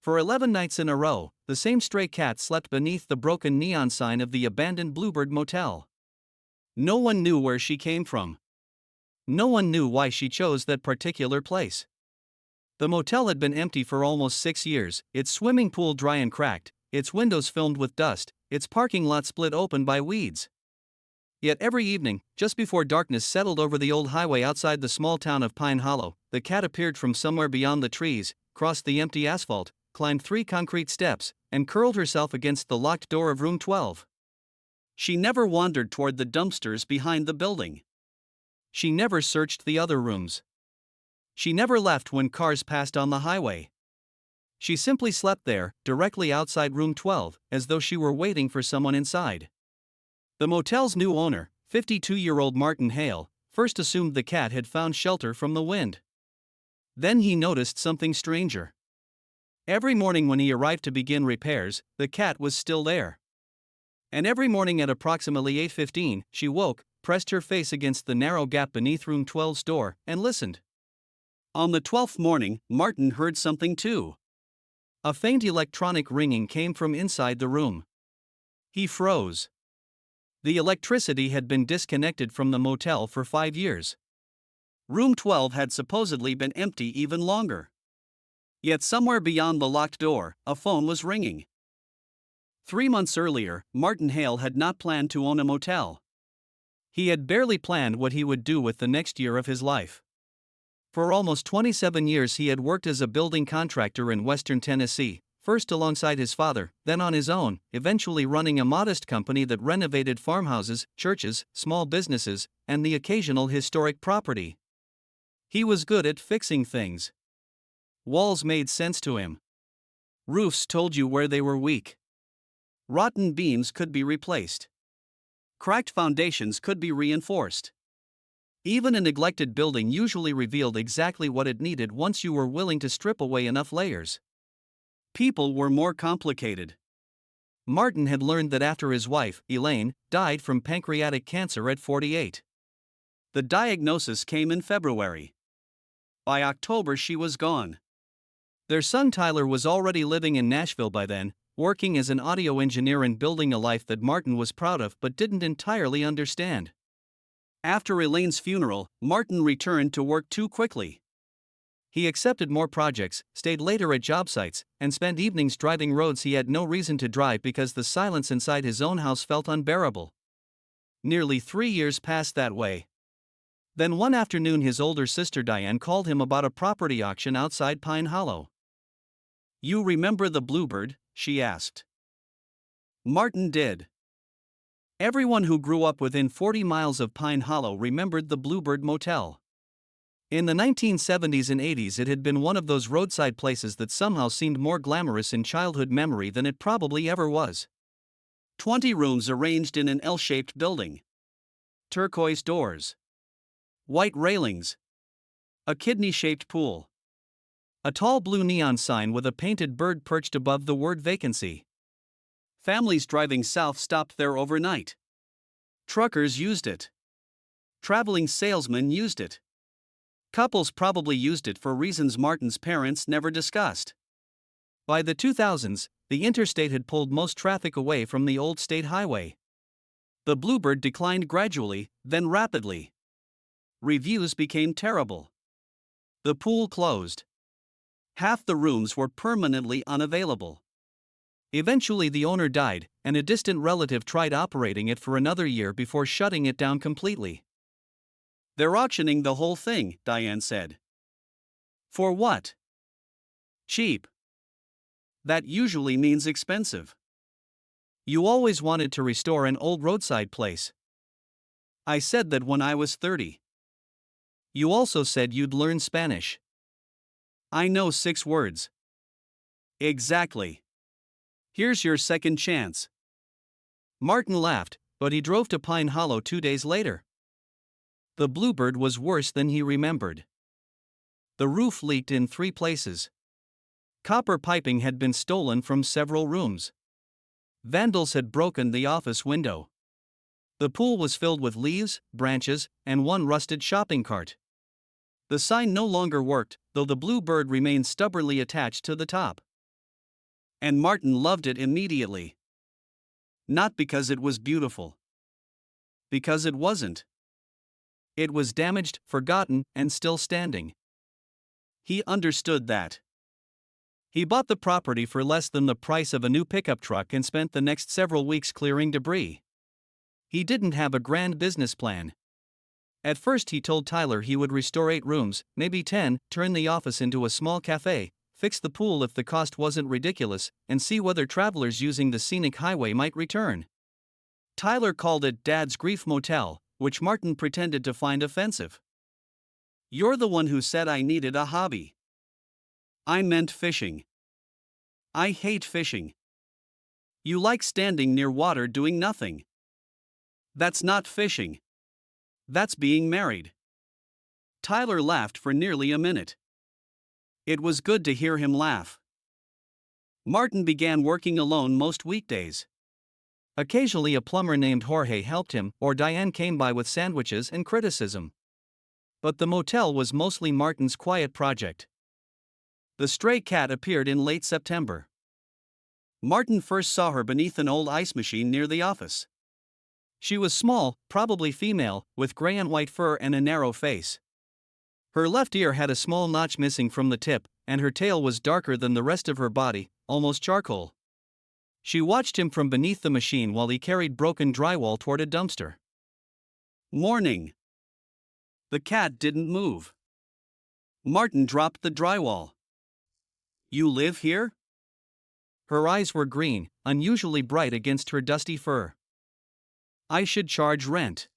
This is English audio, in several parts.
For 11 nights in a row, the same stray cat slept beneath the broken neon sign of the abandoned Bluebird Motel. No one knew where she came from. No one knew why she chose that particular place. The motel had been empty for almost 6 years, its swimming pool dry and cracked, its windows filmed with dust, its parking lot split open by weeds. Yet every evening, just before darkness settled over the old highway outside the small town of Pine Hollow, the cat appeared from somewhere beyond the trees, crossed the empty asphalt, climbed 3 concrete steps, and curled herself against the locked door of room 12. She never wandered toward the dumpsters behind the building. She never searched the other rooms. She never left when cars passed on the highway. She simply slept there, directly outside room 12, as though she were waiting for someone inside. The motel's new owner, 52-year-old Martin Hale, first assumed the cat had found shelter from the wind. Then he noticed something stranger. Every morning when he arrived to begin repairs, the cat was still there. And every morning at approximately 8:15, she woke, pressed her face against the narrow gap beneath room 12's door, and listened. On the 12th morning, Martin heard something too. A faint electronic ringing came from inside the room. He froze. The electricity had been disconnected from the motel for 5 years. Room 12 had supposedly been empty even longer. Yet somewhere beyond the locked door, a phone was ringing. 3 months earlier, Martin Hale had not planned to own a motel. He had barely planned what he would do with the next year of his life. For almost 27 years he had worked as a building contractor in western Tennessee, first alongside his father, then on his own, eventually running a modest company that renovated farmhouses, churches, small businesses, and the occasional historic property. He was good at fixing things. Walls made sense to him. Roofs told you where they were weak. Rotten beams could be replaced. Cracked foundations could be reinforced. Even a neglected building usually revealed exactly what it needed once you were willing to strip away enough layers. People were more complicated. Martin had learned that after his wife, Elaine, died from pancreatic cancer at 48. The diagnosis came in February. By October she was gone. Their son Tyler was already living in Nashville by then, working as an audio engineer and building a life that Martin was proud of but didn't entirely understand. After Elaine's funeral, Martin returned to work too quickly. He accepted more projects, stayed later at job sites, and spent evenings driving roads he had no reason to drive because the silence inside his own house felt unbearable. Nearly 3 years passed that way. Then one afternoon his older sister Diane called him about a property auction outside Pine Hollow. "You remember the Bluebird?" she asked. Martin did. Everyone who grew up within 40 miles of Pine Hollow remembered the Bluebird Motel. In the 1970s and 80s it had been one of those roadside places that somehow seemed more glamorous in childhood memory than it probably ever was. 20 rooms arranged in an L-shaped building. Turquoise doors. White railings. A kidney-shaped pool. A tall blue neon sign with a painted bird perched above the word vacancy. Families driving south stopped there overnight. Truckers used it. Traveling salesmen used it. Couples probably used it for reasons Martin's parents never discussed. By the 2000s, the interstate had pulled most traffic away from the old state highway. The Bluebird declined gradually, then rapidly. Reviews became terrible. The pool closed. Half the rooms were permanently unavailable. Eventually the owner died, and a distant relative tried operating it for another year before shutting it down completely. "They're auctioning the whole thing," Diane said. "For what?" "Cheap." "That usually means expensive." "You always wanted to restore an old roadside place." "I said that when I was 30. "You also said you'd learn Spanish." "I know 6 words." "Exactly. Here's your second chance." Martin laughed, but he drove to Pine Hollow 2 days later. The Bluebird was worse than he remembered. The roof leaked in 3 places. Copper piping had been stolen from several rooms. Vandals had broken the office window. The pool was filled with leaves, branches, and one rusted shopping cart. The sign no longer worked, though the Bluebird remained stubbornly attached to the top. And Martin loved it immediately. Not because it was beautiful. Because it wasn't. It was damaged, forgotten, and still standing. He understood that. He bought the property for less than the price of a new pickup truck and spent the next several weeks clearing debris. He didn't have a grand business plan. At first he told Tyler he would restore 8 rooms, maybe 10, turn the office into a small cafe, fix the pool if the cost wasn't ridiculous, and see whether travelers using the scenic highway might return. Tyler called it Dad's Grief Motel, which Martin pretended to find offensive. "You're the one who said I needed a hobby." "I meant fishing." "I hate fishing." "You like standing near water doing nothing." "That's not fishing. That's being married." Tyler laughed for nearly a minute. It was good to hear him laugh. Martin began working alone most weekdays. Occasionally a plumber named Jorge helped him, or Diane came by with sandwiches and criticism. But the motel was mostly Martin's quiet project. The stray cat appeared in late September. Martin first saw her beneath an old ice machine near the office. She was small, probably female, with gray and white fur and a narrow face. Her left ear had a small notch missing from the tip, and her tail was darker than the rest of her body, almost charcoal. She watched him from beneath the machine while he carried broken drywall toward a dumpster. "Morning." The cat didn't move. Martin dropped the drywall. "You live here?" Her eyes were green, unusually bright against her dusty fur. "I should charge rent."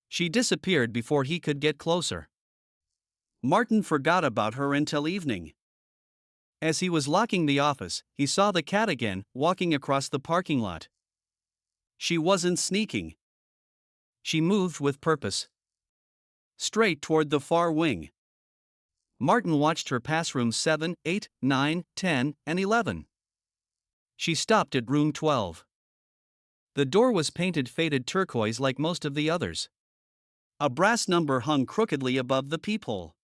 She disappeared before he could get closer. Martin forgot about her until evening. As he was locking the office, he saw the cat again, walking across the parking lot. She wasn't sneaking. She moved with purpose. Straight toward the far wing. Martin watched her pass rooms 7, 8, 9, 10, and 11. She stopped at room 12. The door was painted faded turquoise like most of the others. A brass number hung crookedly above the peephole.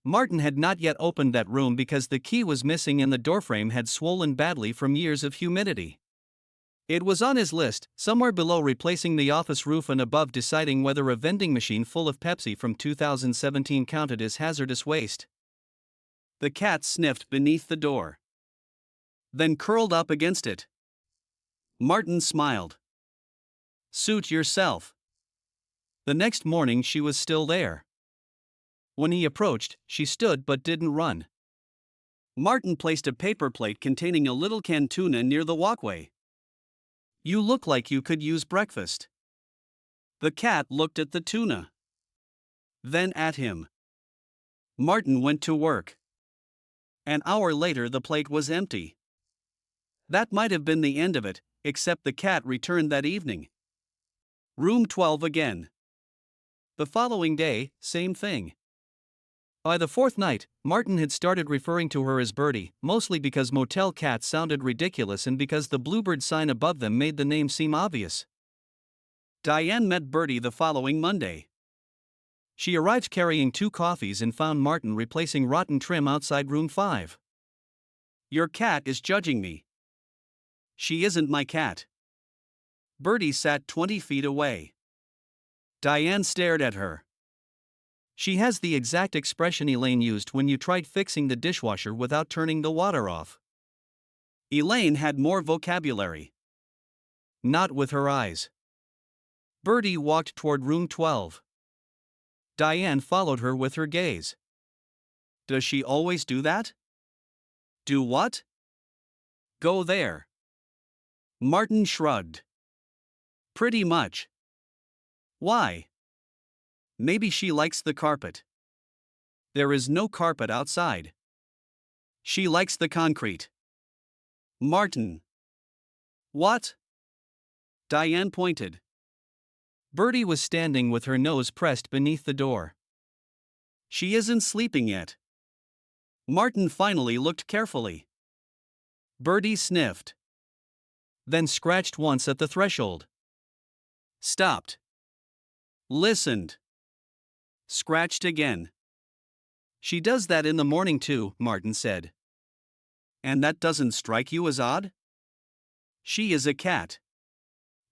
Martin had not yet opened that room because the key was missing and the doorframe had swollen badly from years of humidity. It was on his list, somewhere below replacing the office roof and above deciding whether a vending machine full of Pepsi from 2017 counted as hazardous waste. The cat sniffed beneath the door. Then curled up against it. Martin smiled. "Suit yourself." The next morning she was still there. When he approached, she stood but didn't run. Martin placed a paper plate containing a little canned tuna near the walkway. "You look like you could use breakfast." The cat looked at the tuna. Then at him. Martin went to work. An hour later the plate was empty. That might have been the end of it, except the cat returned that evening. Room 12 again. The following day, same thing. By the 4th night, Martin had started referring to her as Birdie, mostly because motel cats sounded ridiculous and because the bluebird sign above them made the name seem obvious. Diane met Birdie the following Monday. She arrived carrying 2 coffees and found Martin replacing rotten trim outside room 5. "Your cat is judging me." "She isn't my cat." Birdie sat 20 feet away. Diane stared at her. She has the exact expression Elaine used when you tried fixing the dishwasher without turning the water off. Elaine had more vocabulary. Not with her eyes. Birdie walked toward room 12. Diane followed her with her gaze. "Does she always do that?" "Do what?" "Go there." Martin shrugged. "Pretty much." "Why?" "Maybe she likes the carpet." "There is no carpet outside." "She likes the concrete." "Martin." "What?" Diane pointed. Birdie was standing with her nose pressed beneath the door. "She isn't sleeping yet." Martin finally looked carefully. Birdie sniffed. Then scratched once at the threshold. Stopped. Listened. Scratched again. "She does that in the morning too," Martin said. And that doesn't strike you as odd? She is a cat.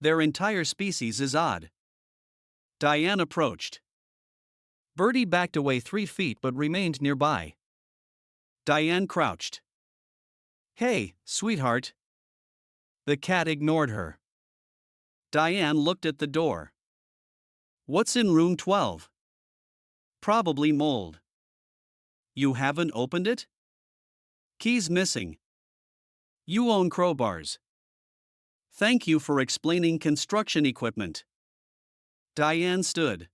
Their entire species is odd. Diane approached. Bertie backed away 3 feet but remained nearby. Diane crouched. Hey, sweetheart. The cat ignored her. Diane looked at the door. What's in room 12? Probably mold. You haven't opened it? Keys missing. You own crowbars. Thank you for explaining construction equipment. Diane stood.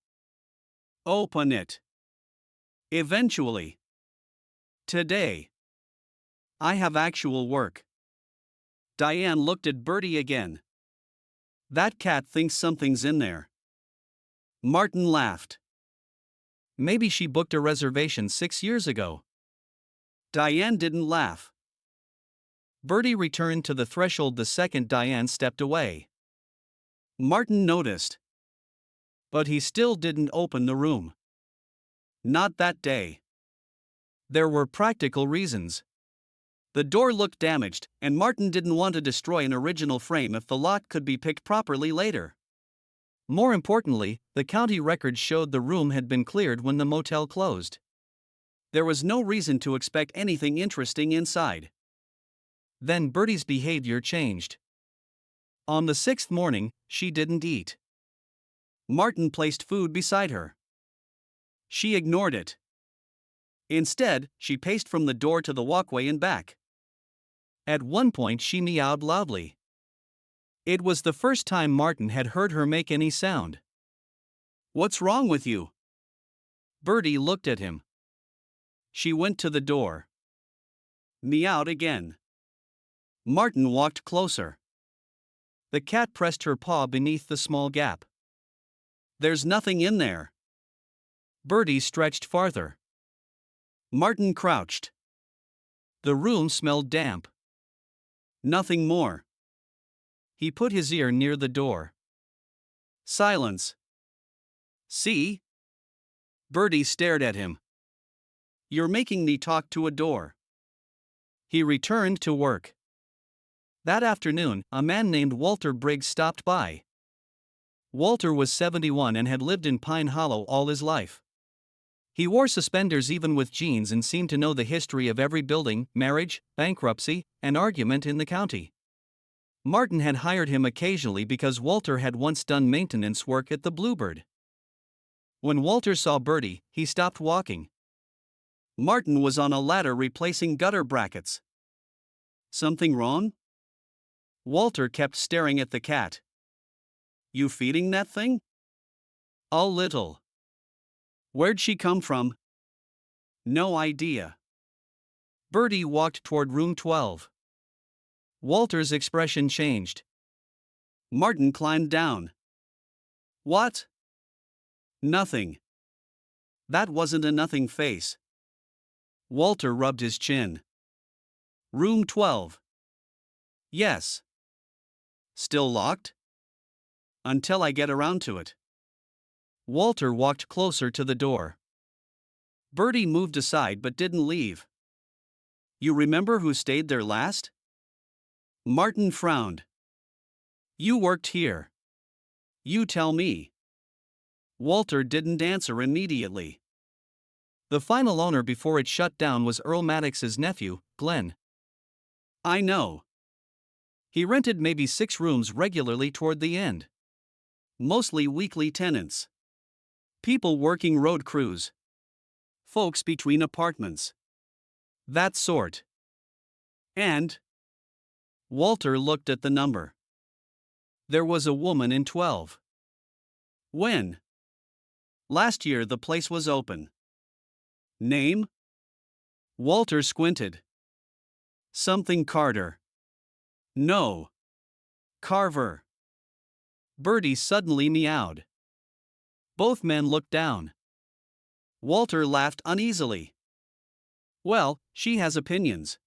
Open it. Eventually. Today. I have actual work. Diane looked at Bertie again. That cat thinks something's in there. Martin laughed. Maybe she booked a reservation 6 years ago. Diane didn't laugh. Bertie returned to the threshold the second Diane stepped away. Martin noticed. But he still didn't open the room. Not that day. There were practical reasons. The door looked damaged, and Martin didn't want to destroy an original frame if the lock could be picked properly later. More importantly, the county records showed the room had been cleared when the motel closed. There was no reason to expect anything interesting inside. Then Bertie's behavior changed. On the 6th morning, she didn't eat. Martin placed food beside her. She ignored it. Instead, she paced from the door to the walkway and back. At one point, she meowed loudly. It was the first time Martin had heard her make any sound. What's wrong with you? Bertie looked at him. She went to the door. Meowed again. Martin walked closer. The cat pressed her paw beneath the small gap. There's nothing in there. Bertie stretched farther. Martin crouched. The room smelled damp. Nothing more. He put his ear near the door. Silence. See? Bertie stared at him. You're making me talk to a door. He returned to work. That afternoon, a man named Walter Briggs stopped by. Walter was 71 and had lived in Pine Hollow all his life. He wore suspenders even with jeans and seemed to know the history of every building, marriage, bankruptcy, and argument in the county. Martin had hired him occasionally because Walter had once done maintenance work at the Bluebird. When Walter saw Bertie, he stopped walking. Martin was on a ladder replacing gutter brackets. Something wrong? Walter kept staring at the cat. You feeding that thing? A little. Where'd she come from? No idea. Bertie walked toward room 12. Walter's expression changed. Martin climbed down. What? Nothing. That wasn't a nothing face. Walter rubbed his chin. Room 12. Yes. Still locked? Until I get around to it. Walter walked closer to the door. Bertie moved aside but didn't leave. You remember who stayed there last? Martin frowned. You worked here. You tell me. Walter didn't answer immediately. The final owner before it shut down was Earl Maddox's nephew, Glenn. I know. He rented maybe 6 rooms regularly toward the end. Mostly weekly tenants. People working road crews. Folks between apartments. That sort. And Walter looked at the number. There was a woman in 12. When? Last year the place was open. Name? Walter squinted. Something Carter. No. Carver. Bertie suddenly meowed. Both men looked down. Walter laughed uneasily. Well, she has opinions.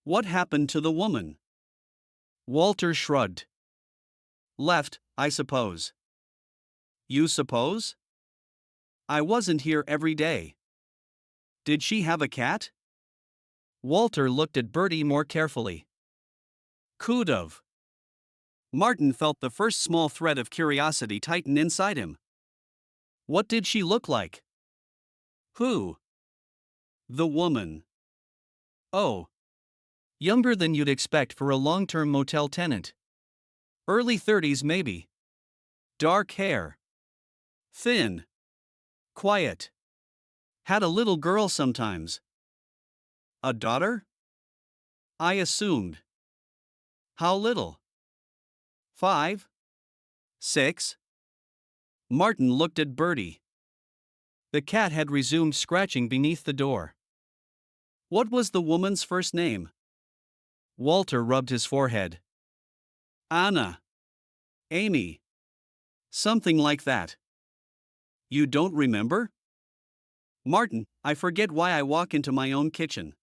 What happened to the woman? Walter shrugged. Left, I suppose. You suppose? I wasn't here every day. Did she have a cat? Walter looked at Bertie more carefully. Could've. Martin felt the first small thread of curiosity tighten inside him. What did she look like? Who? The woman. Oh. Younger than you'd expect for a long-term motel tenant. Early 30s maybe. Dark hair. Thin. Quiet. Had a little girl sometimes. A daughter? I assumed. How little? 5? 6? Martin looked at Bertie. The cat had resumed scratching beneath the door. What was the woman's first name? Walter rubbed his forehead. Anna. Amy. Something like that. You don't remember? Martin, I forget why I walk into my own kitchen.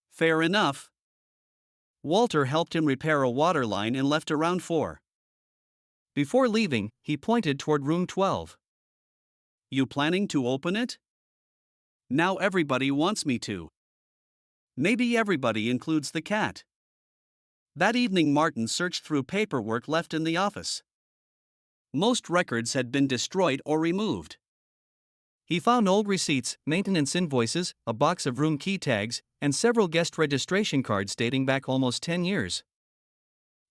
Fair enough. Walter helped him repair a water line and left around 4. Before leaving, he pointed toward room 12. You planning to open it? Now everybody wants me to. Maybe everybody includes the cat. That evening Martin searched through paperwork left in the office. Most records had been destroyed or removed. He found old receipts, maintenance invoices, a box of room key tags, and several guest registration cards dating back almost 10 years.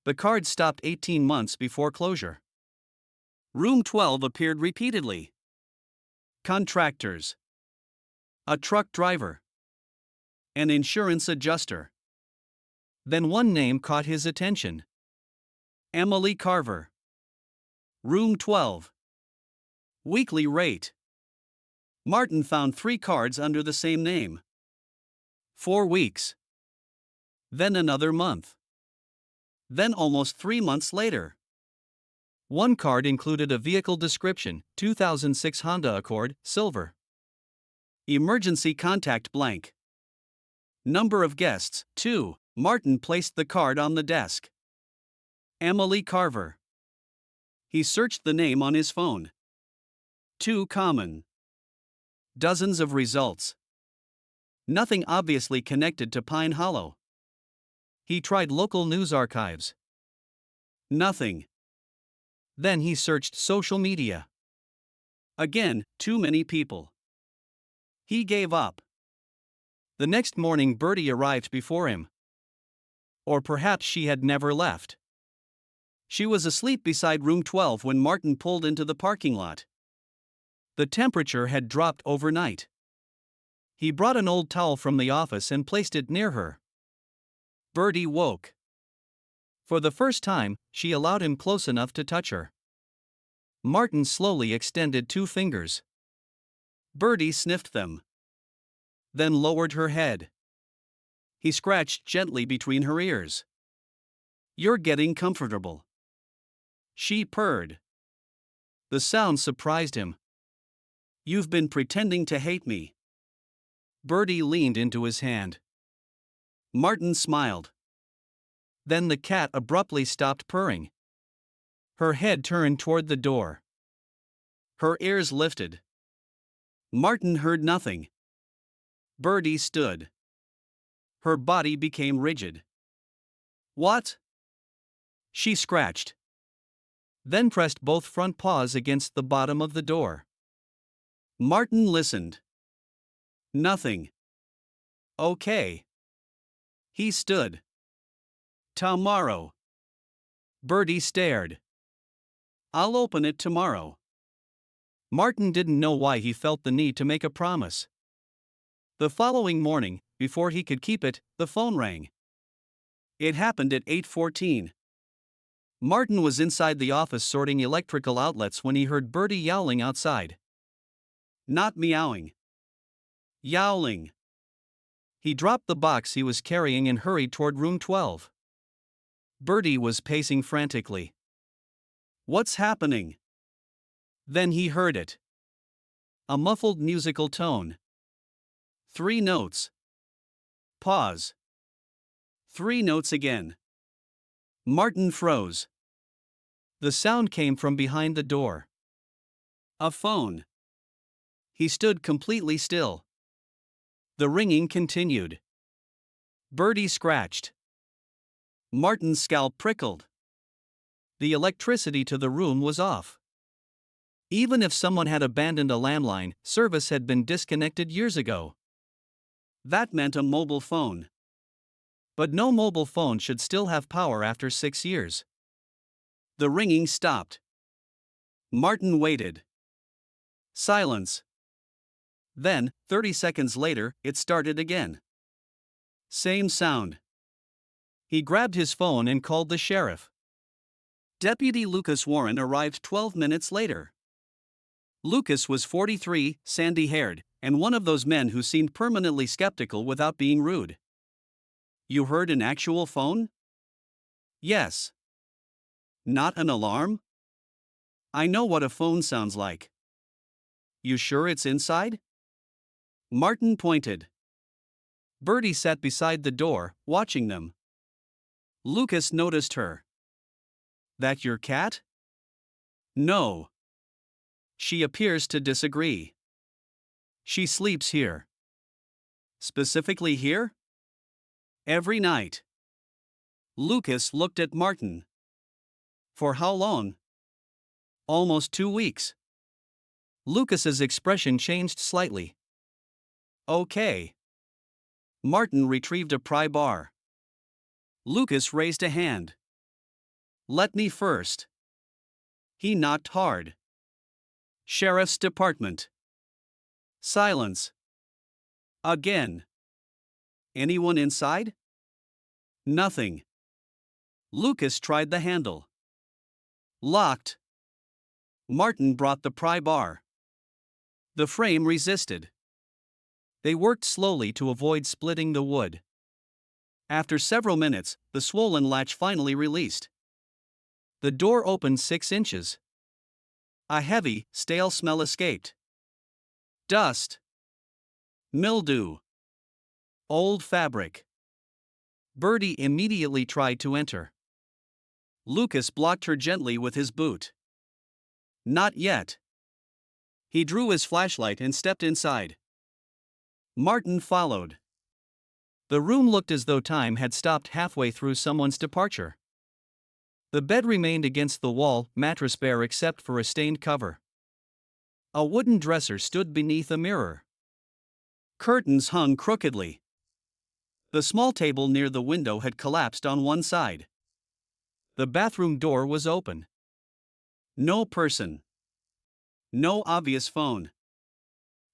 The cards stopped 18 months before closure. Room 12 appeared repeatedly. Contractors. A truck driver. An insurance adjuster. Then one name caught his attention. Emily Carver. Room 12. Weekly rate. Martin found 3 cards under the same name. 4 weeks. Then another month. Then almost 3 months later. One card included a vehicle description, 2006 Honda Accord, silver. Emergency contact blank. Number of guests, 2. Martin placed the card on the desk. Emily Carver. He searched the name on his phone. Too common. Dozens of results. Nothing obviously connected to Pine Hollow. He tried local news archives. Nothing. Then he searched social media. Again, too many people. He gave up. The next morning Bertie arrived before him. Or perhaps she had never left. She was asleep beside room 12 when Martin pulled into the parking lot. The temperature had dropped overnight. He brought an old towel from the office and placed it near her. Bertie woke. For the first time, she allowed him close enough to touch her. Martin slowly extended 2 fingers. Bertie sniffed them. Then lowered her head. He scratched gently between her ears. You're getting comfortable. She purred. The sound surprised him. You've been pretending to hate me. Bertie leaned into his hand. Martin smiled. Then the cat abruptly stopped purring. Her head turned toward the door. Her ears lifted. Martin heard nothing. Bertie stood. Her body became rigid. What? She scratched. Then pressed both front paws against the bottom of the door. Martin listened. Nothing. Okay. He stood. Tomorrow. Bertie stared. I'll open it tomorrow. Martin didn't know why he felt the need to make a promise. The following morning, before he could keep it, the phone rang. It happened at 8:14. Martin was inside the office sorting electrical outlets when he heard Bertie yowling outside. Not meowing. Yowling. He dropped the box he was carrying and hurried toward room 12. Bertie was pacing frantically. What's happening? Then he heard it. A muffled musical tone. 3 notes. Pause. 3 notes again. Martin froze. The sound came from behind the door. A phone. He stood completely still. The ringing continued. Bertie scratched. Martin's scalp prickled. The electricity to the room was off. Even if someone had abandoned a landline, service had been disconnected years ago. That meant a mobile phone. But no mobile phone should still have power after 6 years. The ringing stopped. Martin waited. Silence. Then, 30 seconds later, it started again. Same sound. He grabbed his phone and called the sheriff. Deputy Lucas Warren arrived 12 minutes later. Lucas was 43, sandy-haired, and one of those men who seemed permanently skeptical without being rude. You heard an actual phone? Yes. Not an alarm? I know what a phone sounds like. You sure it's inside? Martin pointed. Bertie sat beside the door, watching them. Lucas noticed her. That your cat? No. She appears to disagree. She sleeps here. Specifically here? Every night. Lucas looked at Martin. For how long? Almost 2 weeks. Lucas's expression changed slightly. Okay. Martin retrieved a pry bar. Lucas raised a hand. Let me first. He knocked hard. Sheriff's Department. Silence. Again. Anyone inside? Nothing. Lucas tried the handle. Locked. Martin brought the pry bar. The frame resisted. They worked slowly to avoid splitting the wood. After several minutes, the swollen latch finally released. The door opened 6 inches. A heavy, stale smell escaped. Dust. Mildew. Old fabric. Bertie immediately tried to enter. Lucas blocked her gently with his boot. Not yet. He drew his flashlight and stepped inside. Martin followed. The room looked as though time had stopped halfway through someone's departure. The bed remained against the wall, mattress bare except for a stained cover. A wooden dresser stood beneath a mirror. Curtains hung crookedly. The small table near the window had collapsed on one side. The bathroom door was open. No person. No obvious phone.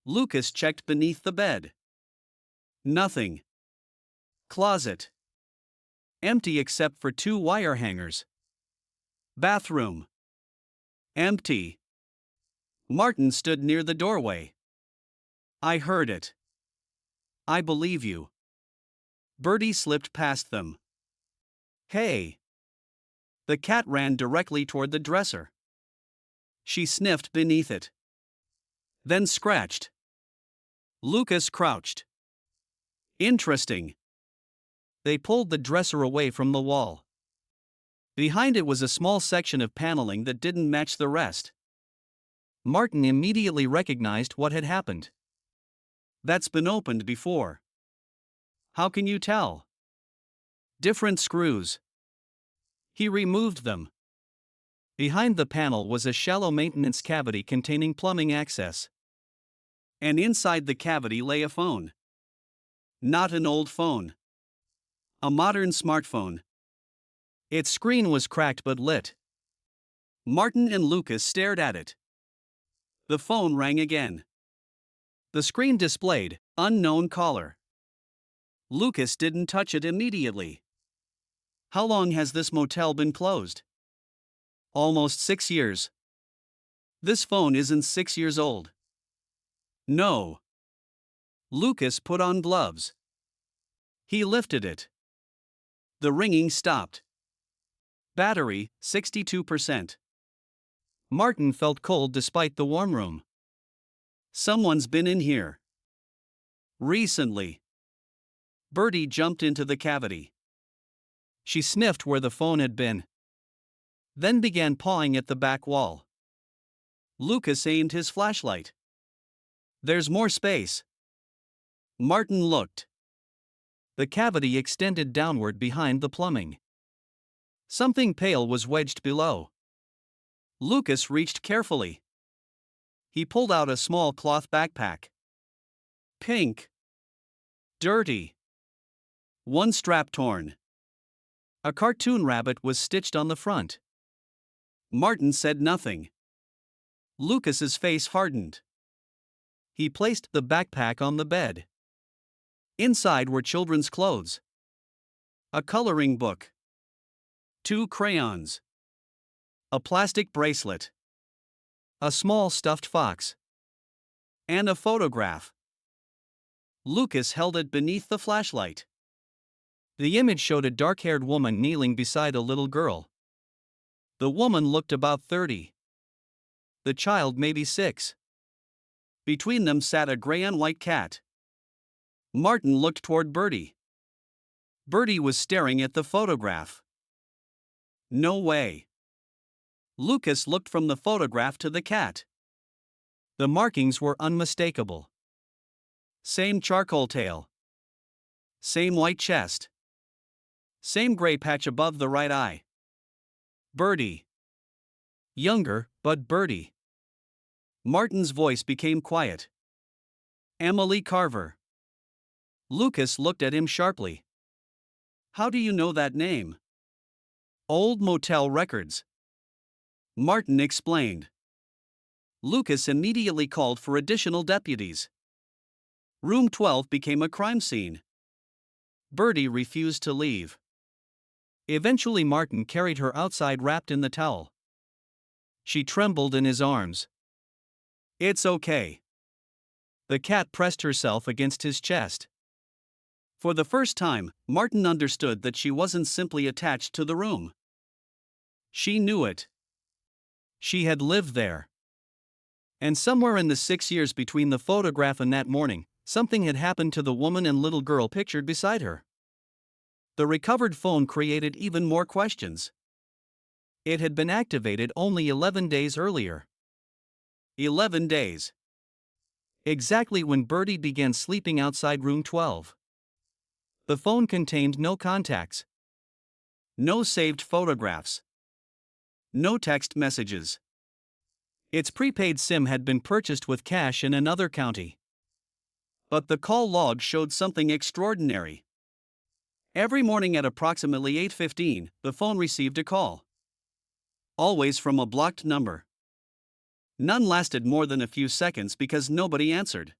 Lucas checked beneath the bed. Nothing. Closet. Empty except for 2 wire hangers. Bathroom. Empty. Martin stood near the doorway. I heard it. I believe you. Bertie slipped past them. Hey. The cat ran directly toward the dresser. She sniffed beneath it. Then scratched. Lucas crouched. Interesting. They pulled the dresser away from the wall. Behind it was a small section of paneling that didn't match the rest. Martin immediately recognized what had happened. That's been opened before. How can you tell? Different screws. He removed them. Behind the panel was a shallow maintenance cavity containing plumbing access. And inside the cavity lay a phone. Not an old phone. A modern smartphone. Its screen was cracked but lit. Martin and Lucas stared at it. The phone rang again. The screen displayed, unknown caller. Lucas didn't touch it immediately. How long has this motel been closed? Almost 6 years. This phone isn't 6 years old. No. Lucas put on gloves. He lifted it. The ringing stopped. Battery, 62%. Martin felt cold despite the warm room. Someone's been in here. Recently. Bertie jumped into the cavity. She sniffed where the phone had been. Then began pawing at the back wall. Lucas aimed his flashlight. There's more space. Martin looked. The cavity extended downward behind the plumbing. Something pale was wedged below. Lucas reached carefully. He pulled out a small cloth backpack. Pink. Dirty. One strap torn. A cartoon rabbit was stitched on the front. Martin said nothing. Lucas's face hardened. He placed the backpack on the bed. Inside were children's clothes. A coloring book. 2 crayons. A plastic bracelet. A small stuffed fox. And a photograph. Lucas held it beneath the flashlight. The image showed a dark-haired woman kneeling beside a little girl. The woman looked about 30. The child maybe 6. Between them sat a gray and white cat. Martin looked toward Bertie. Bertie was staring at the photograph. No way. Lucas looked from the photograph to the cat. The markings were unmistakable. Same charcoal tail. Same white chest. Same gray patch above the right eye. Bertie. Younger, but Bertie. Martin's voice became quiet. Emily Carver. Lucas looked at him sharply. How do you know that name? Old motel records. Martin explained. Lucas immediately called for additional deputies. Room 12 became a crime scene. Bertie refused to leave. Eventually Martin carried her outside wrapped in the towel. She trembled in his arms. It's okay. The cat pressed herself against his chest. For the first time, Martin understood that she wasn't simply attached to the room. She knew it. She had lived there. And somewhere in the 6 years between the photograph and that morning, something had happened to the woman and little girl pictured beside her. The recovered phone created even more questions. It had been activated only 11 days earlier. 11 days. Exactly when Bertie began sleeping outside room 12. The phone contained no contacts. No saved photographs. No text messages. Its prepaid SIM had been purchased with cash in another county. But the call log showed something extraordinary. Every morning at approximately 8:15, the phone received a call. Always from a blocked number. None lasted more than a few seconds because nobody answered.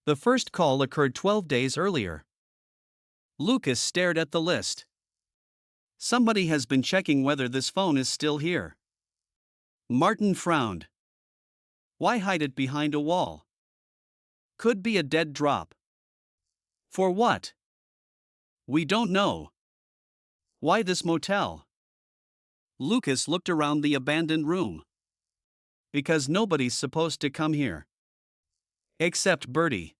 The first call occurred 12 days earlier. Lucas stared at the list. Somebody has been checking whether this phone is still here. Martin frowned. Why hide it behind a wall? Could be a dead drop. For what? We don't know. Why this motel? Lucas looked around the abandoned room. Because nobody's supposed to come here. Except Bertie.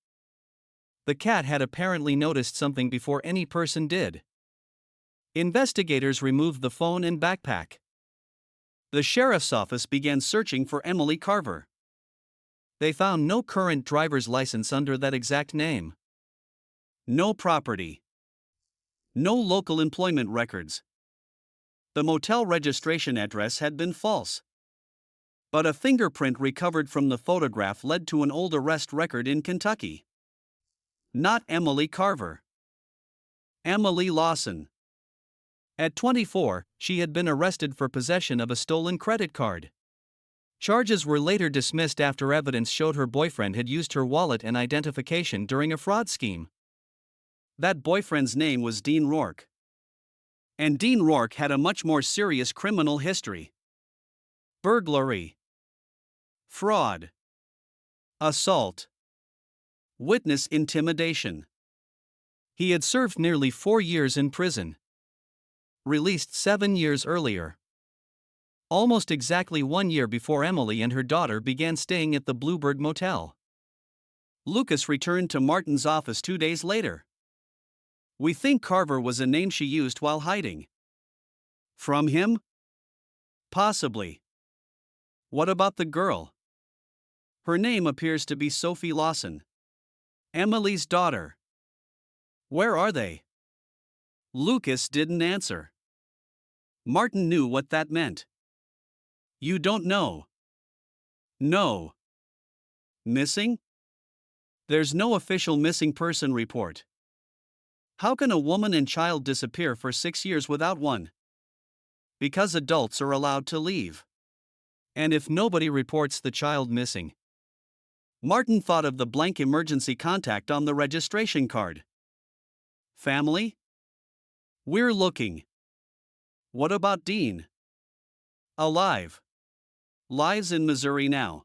The cat had apparently noticed something before any person did. Investigators removed the phone and backpack. The sheriff's office began searching for Emily Carver. They found no current driver's license under that exact name. No property. No local employment records. The motel registration address had been false. But a fingerprint recovered from the photograph led to an old arrest record in Kentucky. Not Emily Carver. Emily Lawson. At 24, she had been arrested for possession of a stolen credit card. Charges were later dismissed after evidence showed her boyfriend had used her wallet and identification during a fraud scheme. That boyfriend's name was Dean Rourke. And Dean Rourke had a much more serious criminal history. Burglary. Fraud. Assault. Witness intimidation. He had served nearly 4 years in prison. Released 7 years earlier. Almost exactly 1 year before Emily and her daughter began staying at the Bluebird Motel. Lucas returned to Martin's office 2 days later. We think Carver was a name she used while hiding. From him? Possibly. What about the girl? Her name appears to be Sophie Lawson. Emily's daughter. Where are they? Lucas didn't answer. Martin knew what that meant. You don't know. No. Missing? There's no official missing person report. How can a woman and child disappear for 6 years without one? Because adults are allowed to leave. And if nobody reports the child missing? Martin thought of the blank emergency contact on the registration card. Family? We're looking. What about Dean? Alive. Lives in Missouri now.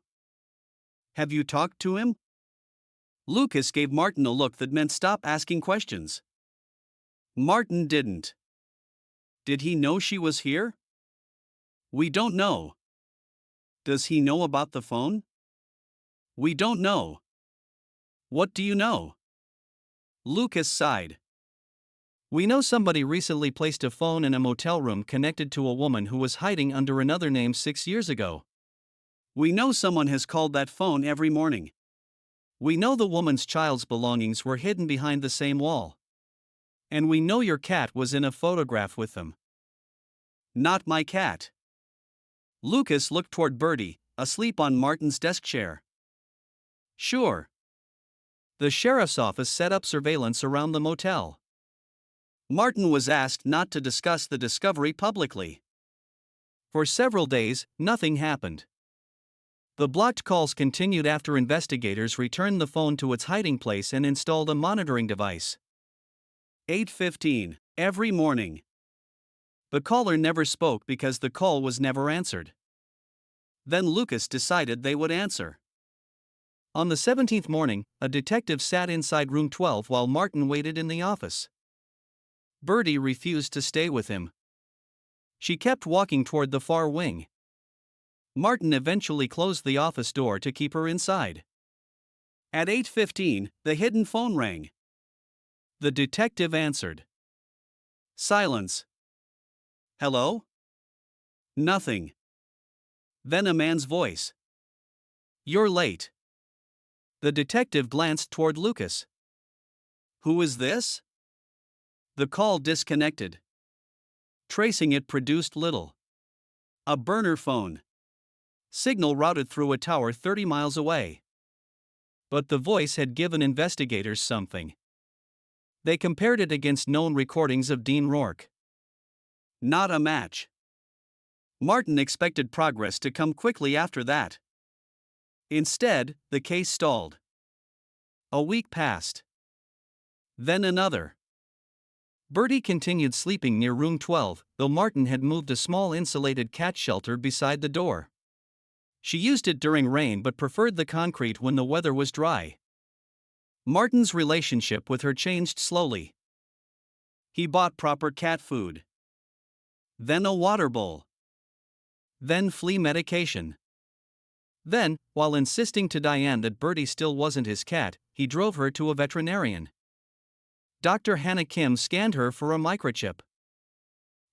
Have you talked to him? Lucas gave Martin a look that meant stop asking questions. Martin didn't. Did he know she was here? We don't know. Does he know about the phone? We don't know. What do you know? Lucas sighed. We know somebody recently placed a phone in a motel room connected to a woman who was hiding under another name 6 years ago. We know someone has called that phone every morning. We know the woman's child's belongings were hidden behind the same wall. And we know your cat was in a photograph with them. Not my cat. Lucas looked toward Bertie, asleep on Martin's desk chair. Sure. The sheriff's office set up surveillance around the motel. Martin was asked not to discuss the discovery publicly. For several days, nothing happened. The blocked calls continued after investigators returned the phone to its hiding place and installed a monitoring device. 8:15, every morning. The caller never spoke because the call was never answered. Then Lucas decided they would answer. On the 17th morning, a detective sat inside room 12 while Martin waited in the office. Bertie refused to stay with him. She kept walking toward the far wing. Martin eventually closed the office door to keep her inside. At 8:15, the hidden phone rang. The detective answered. Silence. Hello? Nothing. Then a man's voice. You're late. The detective glanced toward Lucas. Who is this? The call disconnected. Tracing it produced little. A burner phone. Signal routed through a tower 30 miles away. But the voice had given investigators something. They compared it against known recordings of Dean Rourke. Not a match. Martin expected progress to come quickly after that. Instead, the case stalled. A week passed. Then another. Bertie continued sleeping near room 12, though Martin had moved a small insulated cat shelter beside the door. She used it during rain but preferred the concrete when the weather was dry. Martin's relationship with her changed slowly. He bought proper cat food. Then a water bowl. Then flea medication. Then, while insisting to Diane that Bertie still wasn't his cat, he drove her to a veterinarian. Dr. Hannah Kim scanned her for a microchip.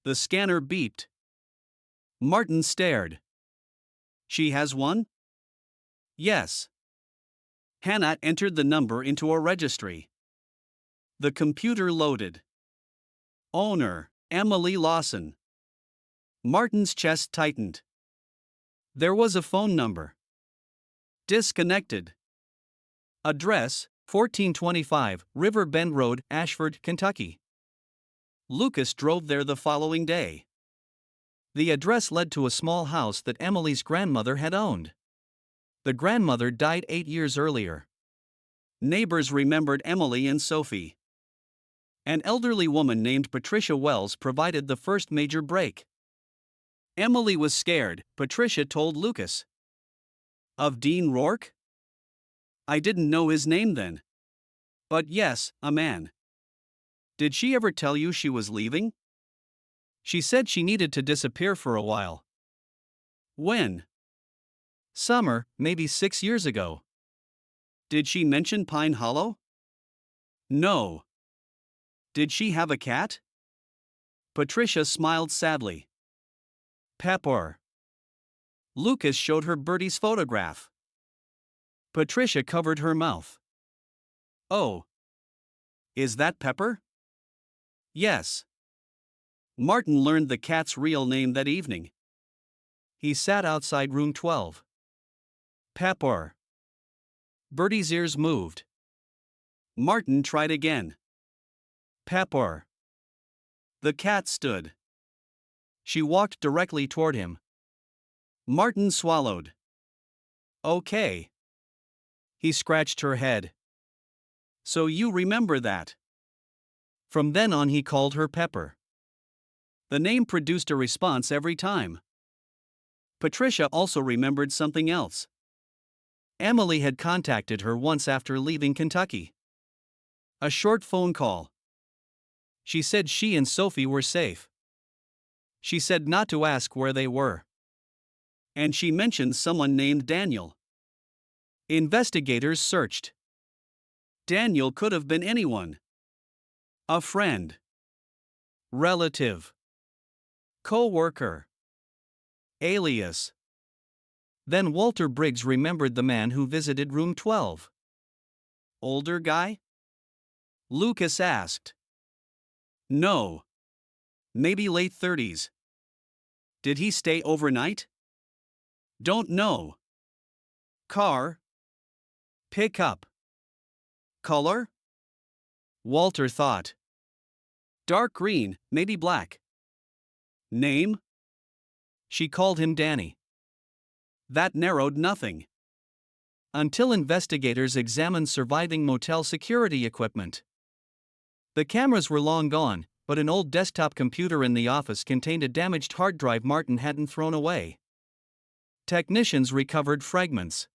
The scanner beeped. Martin stared. She has one? Yes. Hannah entered the number into a registry. The computer loaded. Owner, Emily Lawson. Martin's chest tightened. There was a phone number. Disconnected. Address, 1425 River Bend Road, Ashford, Kentucky. Lucas drove there the following day. The address led to a small house that Emily's grandmother had owned. The grandmother died 8 years earlier. Neighbors remembered Emily and Sophie. An elderly woman named Patricia Wells provided the first major break. Emily was scared, Patricia told Lucas. Of Dean Rourke? I didn't know his name then. But yes, a man. Did she ever tell you she was leaving? She said she needed to disappear for a while. When? Summer, maybe 6 years ago. Did she mention Pine Hollow? No. Did she have a cat? Patricia smiled sadly. Pepper. Lucas showed her Bertie's photograph. Patricia covered her mouth. Oh. Is that Pepper? Yes. Martin learned the cat's real name that evening. He sat outside room 12. Pepper. Bertie's ears moved. Martin tried again. Pepper. The cat stood. She walked directly toward him. Martin swallowed. Okay. He scratched her head. So you remember that. From then on he called her Pepper. The name produced a response every time. Patricia also remembered something else. Emily had contacted her once after leaving Kentucky. A short phone call. She said she and Sophie were safe. She said not to ask where they were. And she mentioned someone named Daniel. Investigators searched. Daniel could have been anyone. A friend. Relative. Co-worker. Alias. Then Walter Briggs remembered the man who visited room 12. Older guy? Lucas asked. No. Maybe late 30s. Did he stay overnight? Don't know. Car? Pickup. Color? Walter thought. Dark green, maybe black. Name? She called him Danny. That narrowed nothing. Until investigators examined surviving motel security equipment. The cameras were long gone, but an old desktop computer in the office contained a damaged hard drive Martin hadn't thrown away. Technicians recovered fragments.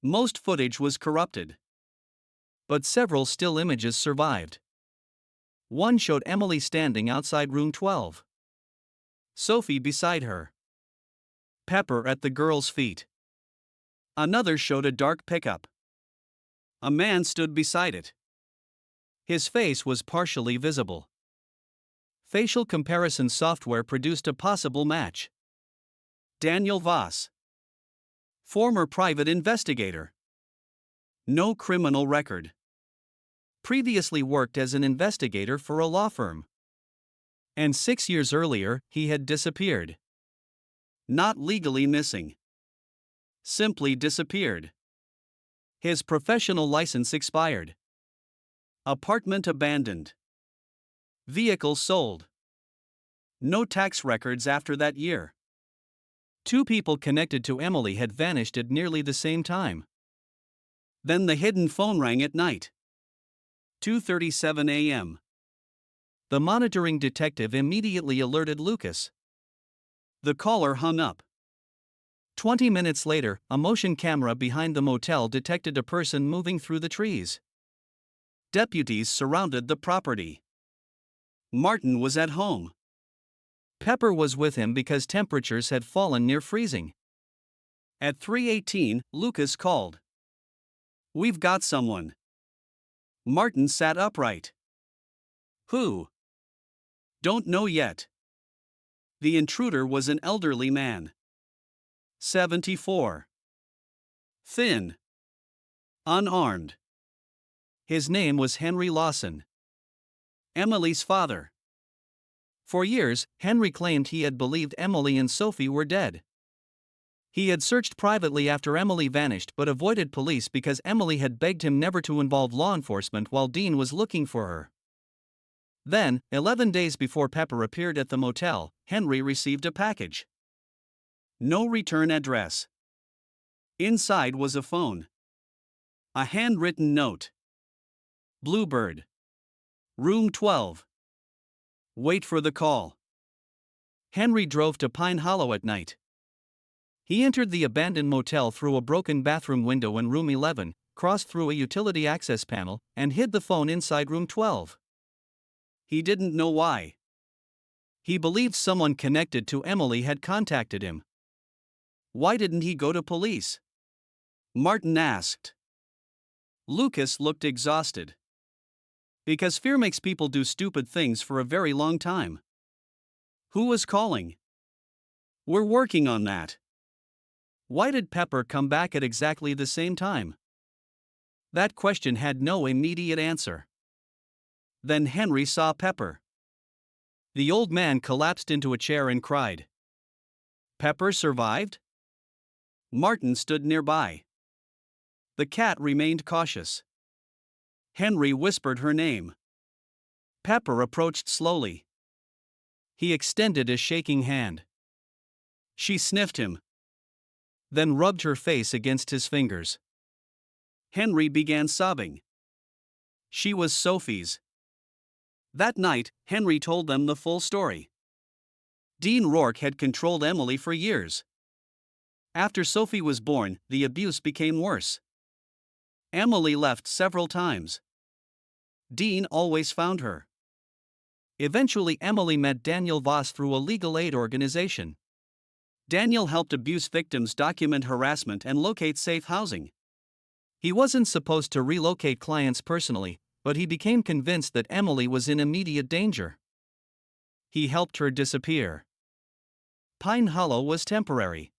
Most footage was corrupted. But several still images survived. One showed Emily standing outside room 12. Sophie beside her. Pepper at the girl's feet. Another showed a dark pickup. A man stood beside it. His face was partially visible. Facial comparison software produced a possible match. Daniel Voss. Former private investigator. No criminal record. Previously worked as an investigator for a law firm. And 6 years earlier, he had disappeared. Not legally missing. Simply disappeared. His professional license expired. Apartment abandoned. Vehicle sold. No tax records after that year. 2 people connected to Emily had vanished at nearly the same time. Then the hidden phone rang at night. 2:37 a.m. The monitoring detective immediately alerted Lucas. The caller hung up. 20 minutes later, a motion camera behind the motel detected a person moving through the trees. Deputies surrounded the property. Martin was at home. Pepper was with him because temperatures had fallen near freezing. At 3:18, Lucas called. We've got someone. Martin sat upright. Who? Don't know yet. The intruder was an elderly man. 74. Thin. Unarmed. His name was Henry Lawson. Emily's father. For years, Henry claimed he had believed Emily and Sophie were dead. He had searched privately after Emily vanished but avoided police because Emily had begged him never to involve law enforcement while Dean was looking for her. Then, 11 days before Pepper appeared at the motel, Henry received a package. No return address. Inside was a phone. A handwritten note. Bluebird. Room 12. Wait for the call. Henry drove to Pine Hollow at night. He entered the abandoned motel through a broken bathroom window in room 11, crossed through a utility access panel, and hid the phone inside room 12. He didn't know why. He believed someone connected to Emily had contacted him. Why didn't he go to police? Martin asked. Lucas looked exhausted. Because fear makes people do stupid things for a very long time. Who was calling? We're working on that. Why did Pepper come back at exactly the same time? That question had no immediate answer. Then Henry saw Pepper. The old man collapsed into a chair and cried. Pepper survived? Martin stood nearby. The cat remained cautious. Henry whispered her name. Pepper approached slowly. He extended a shaking hand. She sniffed him, then rubbed her face against his fingers. Henry began sobbing. She was Sophie's. That night, Henry told them the full story. Dean Rourke had controlled Emily for years. After Sophie was born, the abuse became worse. Emily left several times. Dean always found her. Eventually, Emily met Daniel Voss through a legal aid organization. Daniel helped abuse victims document harassment and locate safe housing. He wasn't supposed to relocate clients personally, but he became convinced that Emily was in immediate danger. He helped her disappear. Pine Hollow was temporary.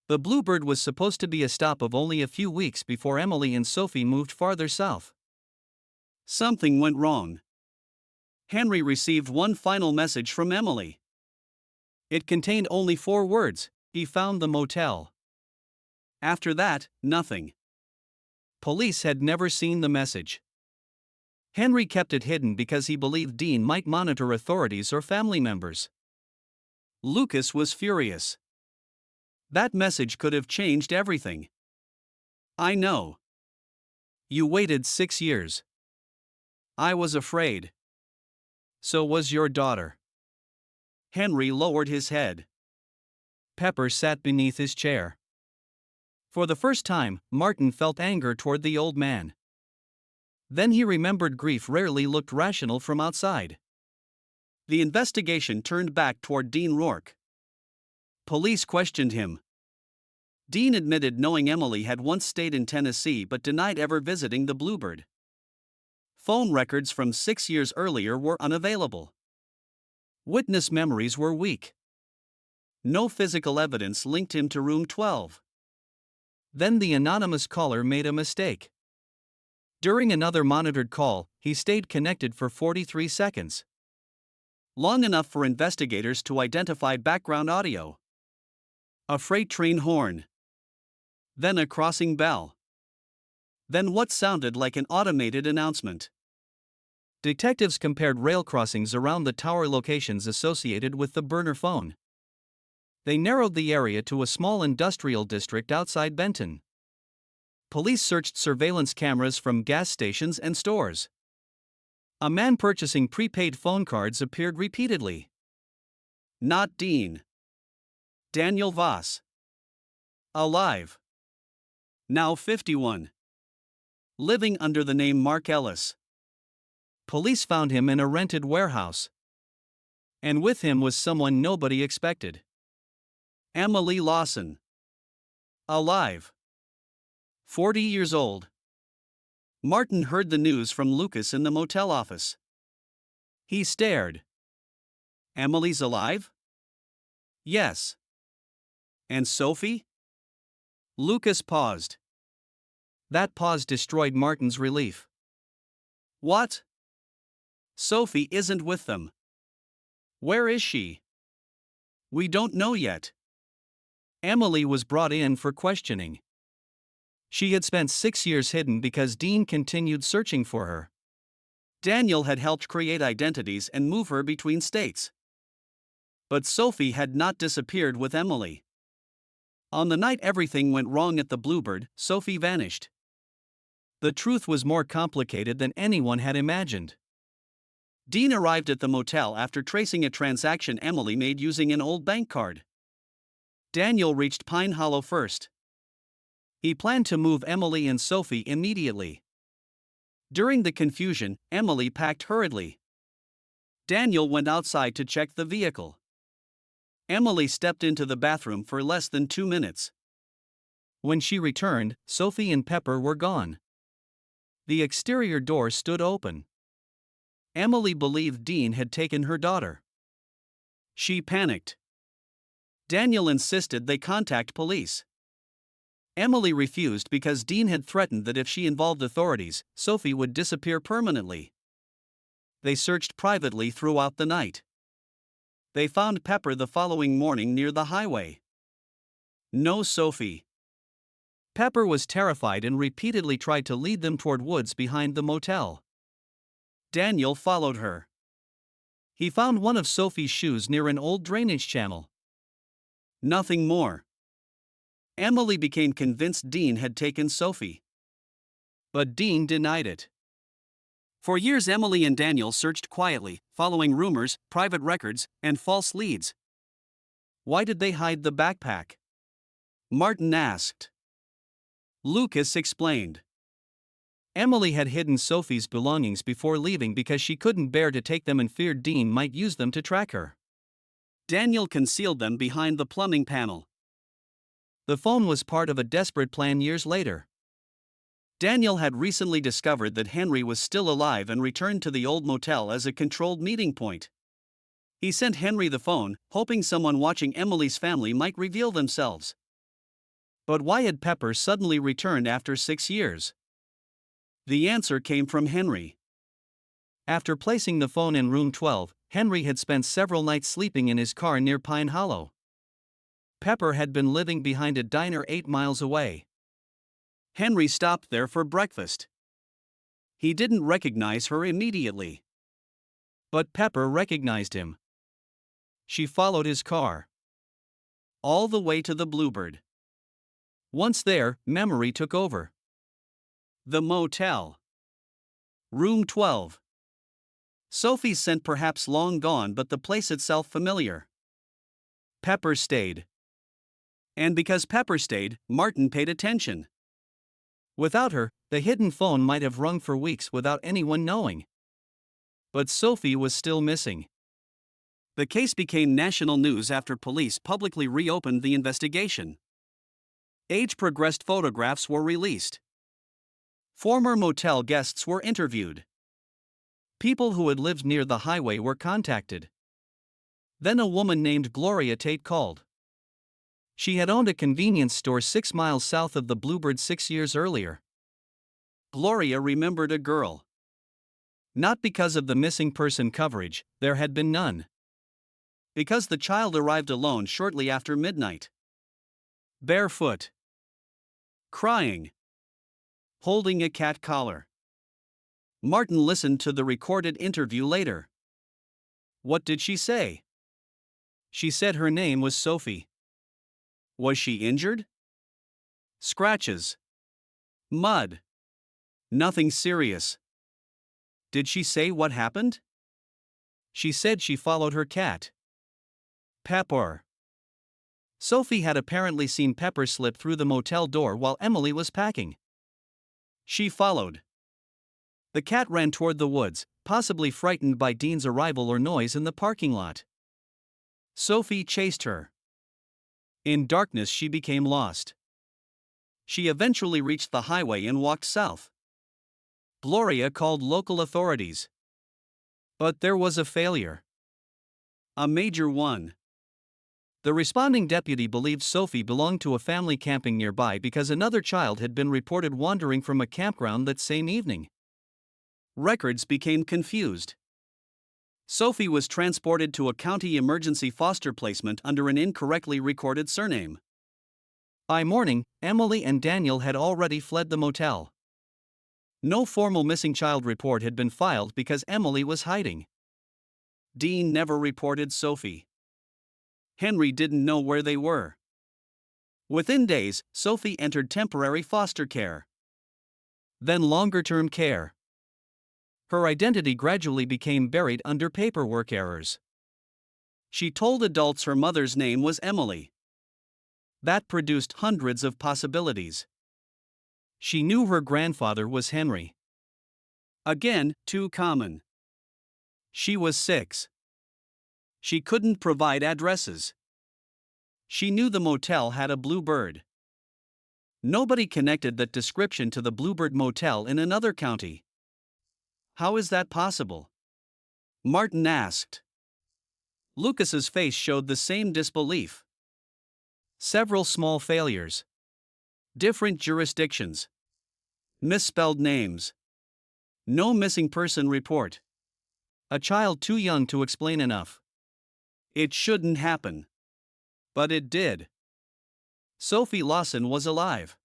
The Bluebird was supposed to be a stop of only a few weeks before Emily and Sophie moved farther south. Something went wrong. Henry received one final message from Emily. It contained only 4 words: he found the motel. After that, nothing. Police had never seen the message. Henry kept it hidden because he believed Dean might monitor authorities or family members. Lucas was furious. That message could have changed everything. I know. You waited 6 years. I was afraid. So was your daughter. Henry lowered his head. Pepper sat beneath his chair. For the first time, Martin felt anger toward the old man. Then he remembered grief rarely looked rational from outside. The investigation turned back toward Dean Rourke. Police questioned him. Dean admitted knowing Emily had once stayed in Tennessee but denied ever visiting the Bluebird. Phone records from 6 years earlier were unavailable. Witness memories were weak. No physical evidence linked him to room 12. Then the anonymous caller made a mistake. During another monitored call, he stayed connected for 43 seconds. Long enough for investigators to identify background audio. A freight train horn. Then a crossing bell. Then what sounded like an automated announcement. Detectives compared rail crossings around the tower locations associated with the burner phone. They narrowed the area to a small industrial district outside Benton. Police searched surveillance cameras from gas stations and stores. A man purchasing prepaid phone cards appeared repeatedly. Not Dean. Daniel Voss. Alive. Now 51. Living under the name Mark Ellis. Police found him in a rented warehouse. And with him was someone nobody expected. Emily Lawson. Alive. 40 years old. Martin heard the news from Lucas in the motel office. He stared. Emily's alive? Yes. And Sophie? Lucas paused. That pause destroyed Martin's relief. What? Sophie isn't with them. Where is she? We don't know yet. Emily was brought in for questioning. She had spent 6 years hidden because Dean continued searching for her. Daniel had helped create identities and move her between states. But Sophie had not disappeared with Emily. On the night everything went wrong at the Bluebird, Sophie vanished. The truth was more complicated than anyone had imagined. Dean arrived at the motel after tracing a transaction Emily made using an old bank card. Daniel reached Pine Hollow first. He planned to move Emily and Sophie immediately. During the confusion, Emily packed hurriedly. Daniel went outside to check the vehicle. Emily stepped into the bathroom for less than 2 minutes. When she returned, Sophie and Pepper were gone. The exterior door stood open. Emily believed Dean had taken her daughter. She panicked. Daniel insisted they contact police. Emily refused because Dean had threatened that if she involved authorities, Sophie would disappear permanently. They searched privately throughout the night. They found Pepper the following morning near the highway. No Sophie. Pepper was terrified and repeatedly tried to lead them toward woods behind the motel. Daniel followed her. He found one of Sophie's shoes near an old drainage channel. Nothing more. Emily became convinced Dean had taken Sophie. But Dean denied it. For years, Emily and Daniel searched quietly, following rumors, private records, and false leads. Why did they hide the backpack? Martin asked. Lucas explained. Emily had hidden Sophie's belongings before leaving because she couldn't bear to take them and feared Dean might use them to track her. Daniel concealed them behind the plumbing panel. The phone was part of a desperate plan years later. Daniel had recently discovered that Henry was still alive and returned to the old motel as a controlled meeting point. He sent Henry the phone, hoping someone watching Emily's family might reveal themselves. But why had Pepper suddenly returned after 6 years? The answer came from Henry. After placing the phone in room 12, Henry had spent several nights sleeping in his car near Pine Hollow. Pepper had been living behind a diner 8 miles away. Henry stopped there for breakfast. He didn't recognize her immediately. But Pepper recognized him. She followed his car all the way to the Bluebird. Once there, memory took over. The motel. Room 12. Sophie's scent perhaps long gone, but the place itself familiar. Pepper stayed. And because Pepper stayed, Martin paid attention. Without her, the hidden phone might have rung for weeks without anyone knowing. But Sophie was still missing. The case became national news after police publicly reopened the investigation. Age-progressed photographs were released. Former motel guests were interviewed. People who had lived near the highway were contacted. Then a woman named Gloria Tate called. She had owned a convenience store 6 miles south of the Bluebird 6 years earlier. Gloria remembered a girl. Not because of the missing person coverage, there had been none. Because the child arrived alone shortly after midnight. Barefoot. Crying. Holding a cat collar. Martin listened to the recorded interview later. What did she say? She said her name was Sophie. Was she injured? Scratches. Mud. Nothing serious. Did she say what happened? She said she followed her cat. Pepper. Sophie had apparently seen Pepper slip through the motel door while Emily was packing. She followed. The cat ran toward the woods, possibly frightened by Dean's arrival or noise in the parking lot. Sophie chased her. In darkness, she became lost. She eventually reached the highway and walked south. Gloria called local authorities. But there was a failure. A major one. The responding deputy believed Sophie belonged to a family camping nearby because another child had been reported wandering from a campground that same evening. Records became confused. Sophie was transported to a county emergency foster placement under an incorrectly recorded surname. By morning, Emily and Daniel had already fled the motel. No formal missing child report had been filed because Emily was hiding. Dean never reported Sophie. Henry didn't know where they were. Within days, Sophie entered temporary foster care. Then longer-term care. Her identity gradually became buried under paperwork errors. She told adults her mother's name was Emily. That produced hundreds of possibilities. She knew her grandfather was Henry. Again, too common. She was 6. She couldn't provide addresses. She knew the motel had a Bluebird. Nobody connected that description to the Bluebird Motel in another county. How is that possible? Martin asked. Lucas's face showed the same disbelief. Several small failures. Different jurisdictions. Misspelled names. No missing person report. A child too young to explain enough. It shouldn't happen. But it did. Sophie Lawson was alive.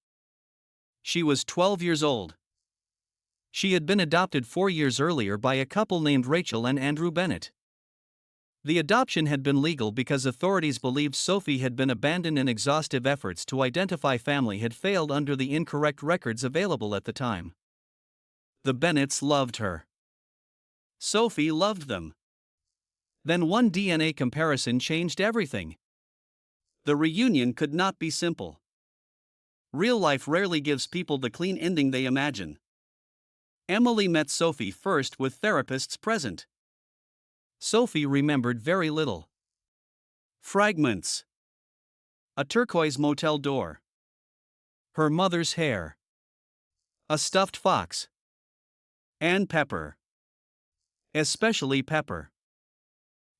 She was 12 years old. She had been adopted 4 years earlier by a couple named Rachel and Andrew Bennett. The adoption had been legal because authorities believed Sophie had been abandoned and exhaustive efforts to identify family had failed under the incorrect records available at the time. The Bennetts loved her. Sophie loved them. Then one DNA comparison changed everything. The reunion could not be simple. Real life rarely gives people the clean ending they imagine. Emily met Sophie first with therapists present. Sophie remembered very little. Fragments. A turquoise motel door. Her mother's hair. A stuffed fox. And Pepper. Especially Pepper.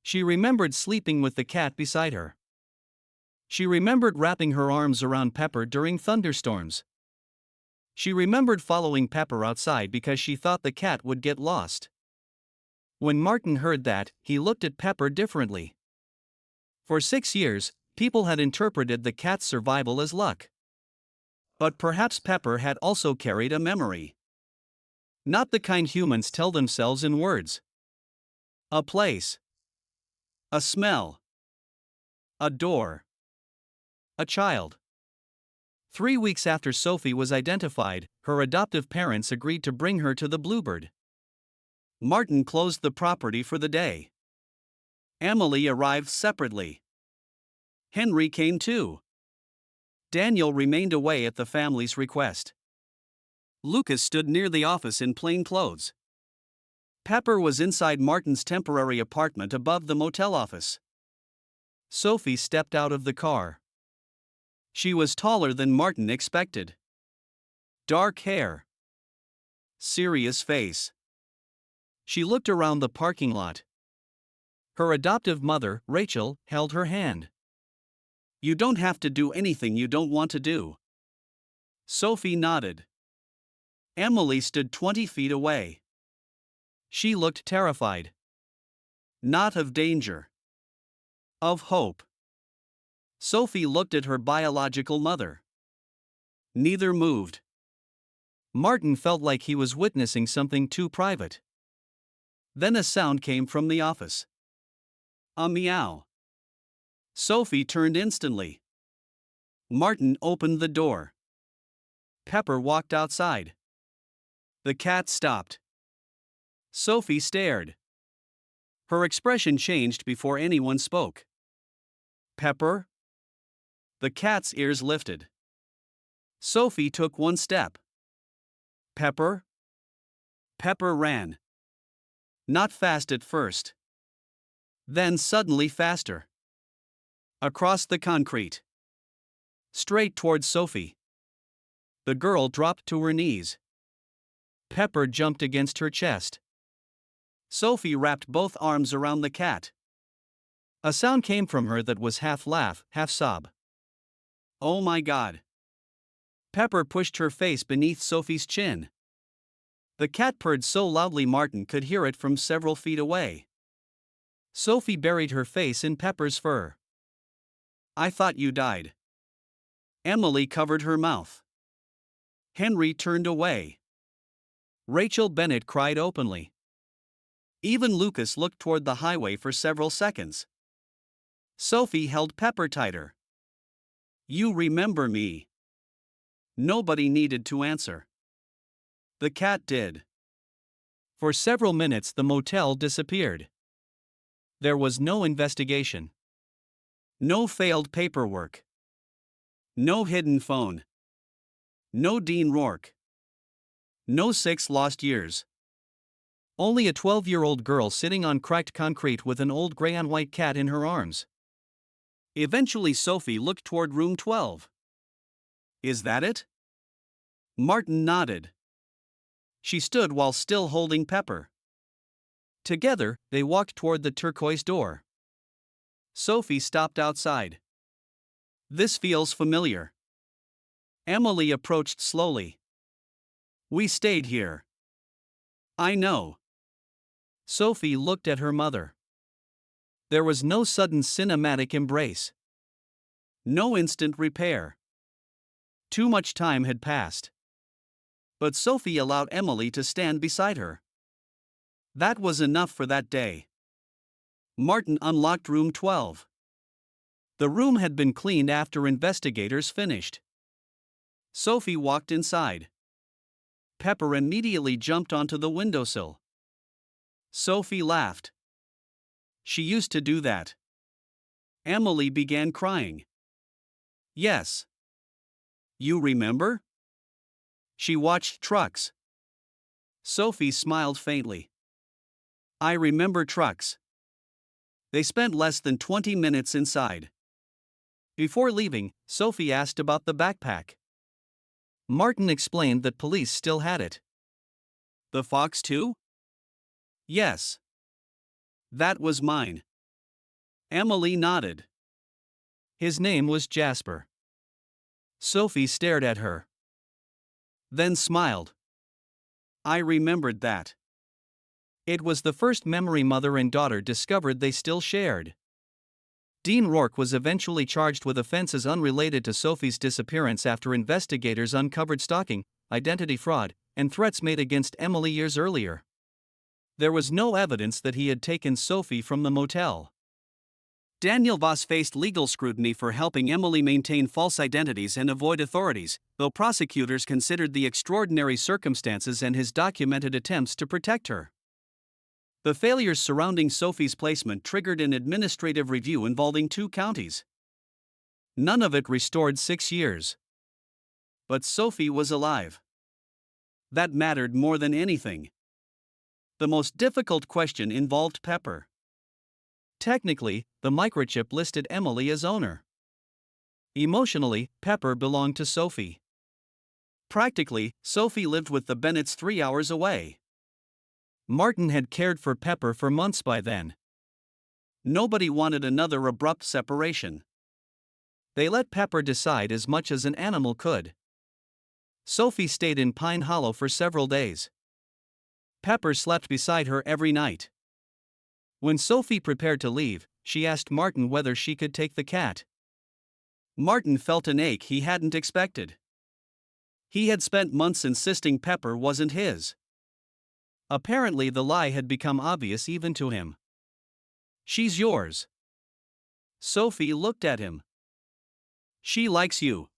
She remembered sleeping with the cat beside her. She remembered wrapping her arms around Pepper during thunderstorms. She remembered following Pepper outside because she thought the cat would get lost. When Martin heard that, he looked at Pepper differently. For 6 years, people had interpreted the cat's survival as luck. But perhaps Pepper had also carried a memory. Not the kind humans tell themselves in words. A place. A smell. A door. A child. 3 weeks after Sophie was identified, her adoptive parents agreed to bring her to the Bluebird. Martin closed the property for the day. Emily arrived separately. Henry came too. Daniel remained away at the family's request. Lucas stood near the office in plain clothes. Pepper was inside Martin's temporary apartment above the motel office. Sophie stepped out of the car. She was taller than Martin expected. Dark hair. Serious face. She looked around the parking lot. Her adoptive mother, Rachel, held her hand. "You don't have to do anything you don't want to do." Sophie nodded. Emily stood 20 feet away. She looked terrified. Not of danger. Of hope. Sophie looked at her biological mother. Neither moved. Martin felt like he was witnessing something too private. Then a sound came from the office. A meow. Sophie turned instantly. Martin opened the door. Pepper walked outside. The cat stopped. Sophie stared. Her expression changed before anyone spoke. Pepper? The cat's ears lifted. Sophie took one step. Pepper? Pepper ran. Not fast at first. Then suddenly faster. Across the concrete. Straight towards Sophie. The girl dropped to her knees. Pepper jumped against her chest. Sophie wrapped both arms around the cat. A sound came from her that was half laugh, half sob. "Oh my God." Pepper pushed her face beneath Sophie's chin. The cat purred so loudly Martin could hear it from several feet away. Sophie buried her face in Pepper's fur. "I thought you died." Emily covered her mouth. Henry turned away. Rachel Bennett cried openly. Even Lucas looked toward the highway for several seconds. Sophie held Pepper tighter. "You remember me." Nobody needed to answer. The cat did. For several minutes the motel disappeared. There was no investigation. No failed paperwork. No hidden phone. No Dean Rourke. No 6 lost years. Only a 12-year-old girl sitting on cracked concrete with an old gray and white cat in her arms. Eventually Sophie looked toward room 12. "Is that it?" Martin nodded. She stood while still holding Pepper. Together, they walked toward the turquoise door. Sophie stopped outside. "This feels familiar." Emily approached slowly. "We stayed here." "I know." Sophie looked at her mother. There was no sudden cinematic embrace. No instant repair. Too much time had passed. But Sophie allowed Emily to stand beside her. That was enough for that day. Martin unlocked room 12. The room had been cleaned after investigators finished. Sophie walked inside. Pepper immediately jumped onto the windowsill. Sophie laughed. She used to do that. Emily began crying. Yes. You remember? She watched trucks. Sophie smiled faintly. I remember trucks. They spent less than 20 minutes inside. Before leaving, Sophie asked about the backpack. Martin explained that police still had it. The fox too? Yes. That was mine. Emily nodded. His name was Jasper. Sophie stared at her. Then smiled. I remembered that. It was the first memory mother and daughter discovered they still shared. Dean Rourke was eventually charged with offenses unrelated to Sophie's disappearance after investigators uncovered stalking, identity fraud, and threats made against Emily years earlier. There was no evidence that he had taken Sophie from the motel. Daniel Voss faced legal scrutiny for helping Emily maintain false identities and avoid authorities, though prosecutors considered the extraordinary circumstances and his documented attempts to protect her. The failures surrounding Sophie's placement triggered an administrative review involving 2 counties. None of it restored 6 years. But Sophie was alive. That mattered more than anything. The most difficult question involved Pepper. Technically, the microchip listed Emily as owner. Emotionally, Pepper belonged to Sophie. Practically, Sophie lived with the Bennetts 3 hours away. Martin had cared for Pepper for months by then. Nobody wanted another abrupt separation. They let Pepper decide as much as an animal could. Sophie stayed in Pine Hollow for several days. Pepper slept beside her every night. When Sophie prepared to leave, she asked Martin whether she could take the cat. Martin felt an ache he hadn't expected. He had spent months insisting Pepper wasn't his. Apparently the lie had become obvious even to him. She's yours. Sophie looked at him. She likes you.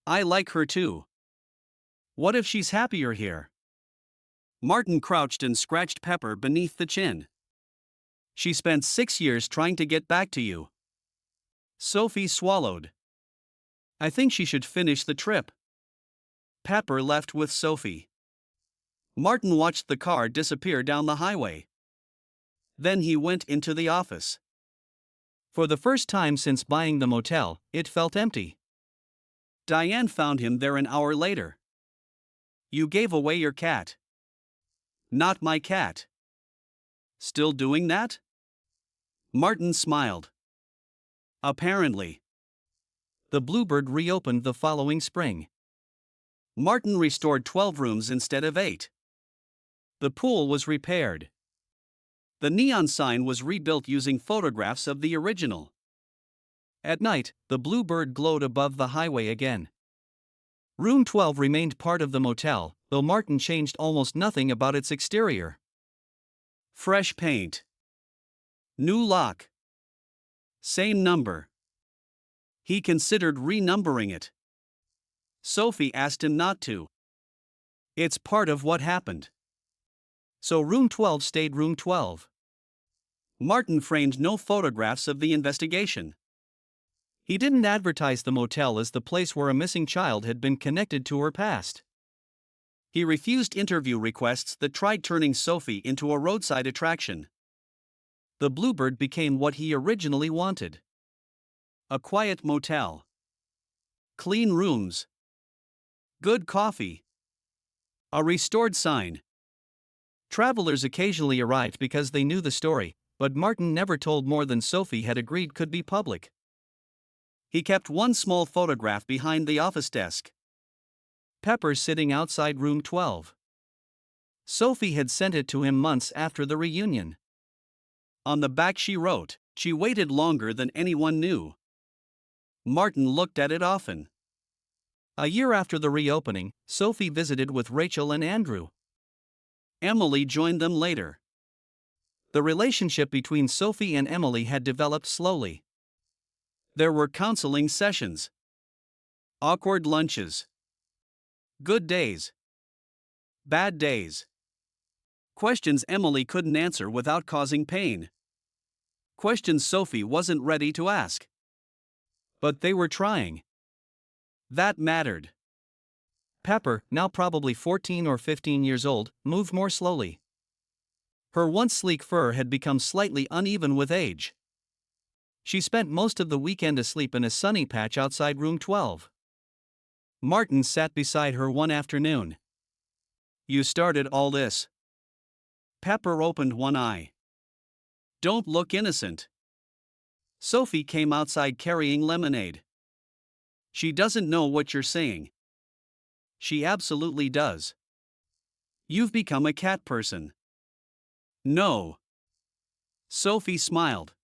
I like her too. What if she's happier here? Martin crouched and scratched Pepper beneath the chin. She spent 6 years trying to get back to you. Sophie swallowed. I think she should finish the trip. Pepper left with Sophie. Martin watched the car disappear down the highway. Then he went into the office. For the first time since buying the motel, it felt empty. Diane found him there an hour later. You gave away your cat. Not my cat. Still doing that? Martin smiled. Apparently. The Bluebird reopened the following spring. Martin restored 12 rooms instead of 8. The pool was repaired. The neon sign was rebuilt using photographs of the original. At night, the Bluebird glowed above the highway again. Room 12 remained part of the motel, though Martin changed almost nothing about its exterior. Fresh paint. New lock. Same number. He considered renumbering it. Sophie asked him not to. It's part of what happened. So room 12 stayed room 12. Martin framed no photographs of the investigation. He didn't advertise the motel as the place where a missing child had been connected to her past. He refused interview requests that tried turning Sophie into a roadside attraction. The Bluebird became what he originally wanted. A quiet motel. Clean rooms. Good coffee. A restored sign. Travelers occasionally arrived because they knew the story, but Martin never told more than Sophie had agreed could be public. He kept one small photograph behind the office desk. Pepper sitting outside room 12. Sophie had sent it to him months after the reunion. On the back she wrote, "She waited longer than anyone knew." Martin looked at it often. A year after the reopening, Sophie visited with Rachel and Andrew. Emily joined them later. The relationship between Sophie and Emily had developed slowly. There were counseling sessions, awkward lunches, good days, bad days, questions Emily couldn't answer without causing pain, questions Sophie wasn't ready to ask. But they were trying. That mattered. Pepper, now probably 14 or 15 years old, moved more slowly. Her once sleek fur had become slightly uneven with age. She spent most of the weekend asleep in a sunny patch outside room 12. Martin sat beside her one afternoon. "You started all this." Pepper opened one eye. "Don't look innocent." Sophie came outside carrying lemonade. "She doesn't know what you're saying." "She absolutely does. You've become a cat person." "No." Sophie smiled.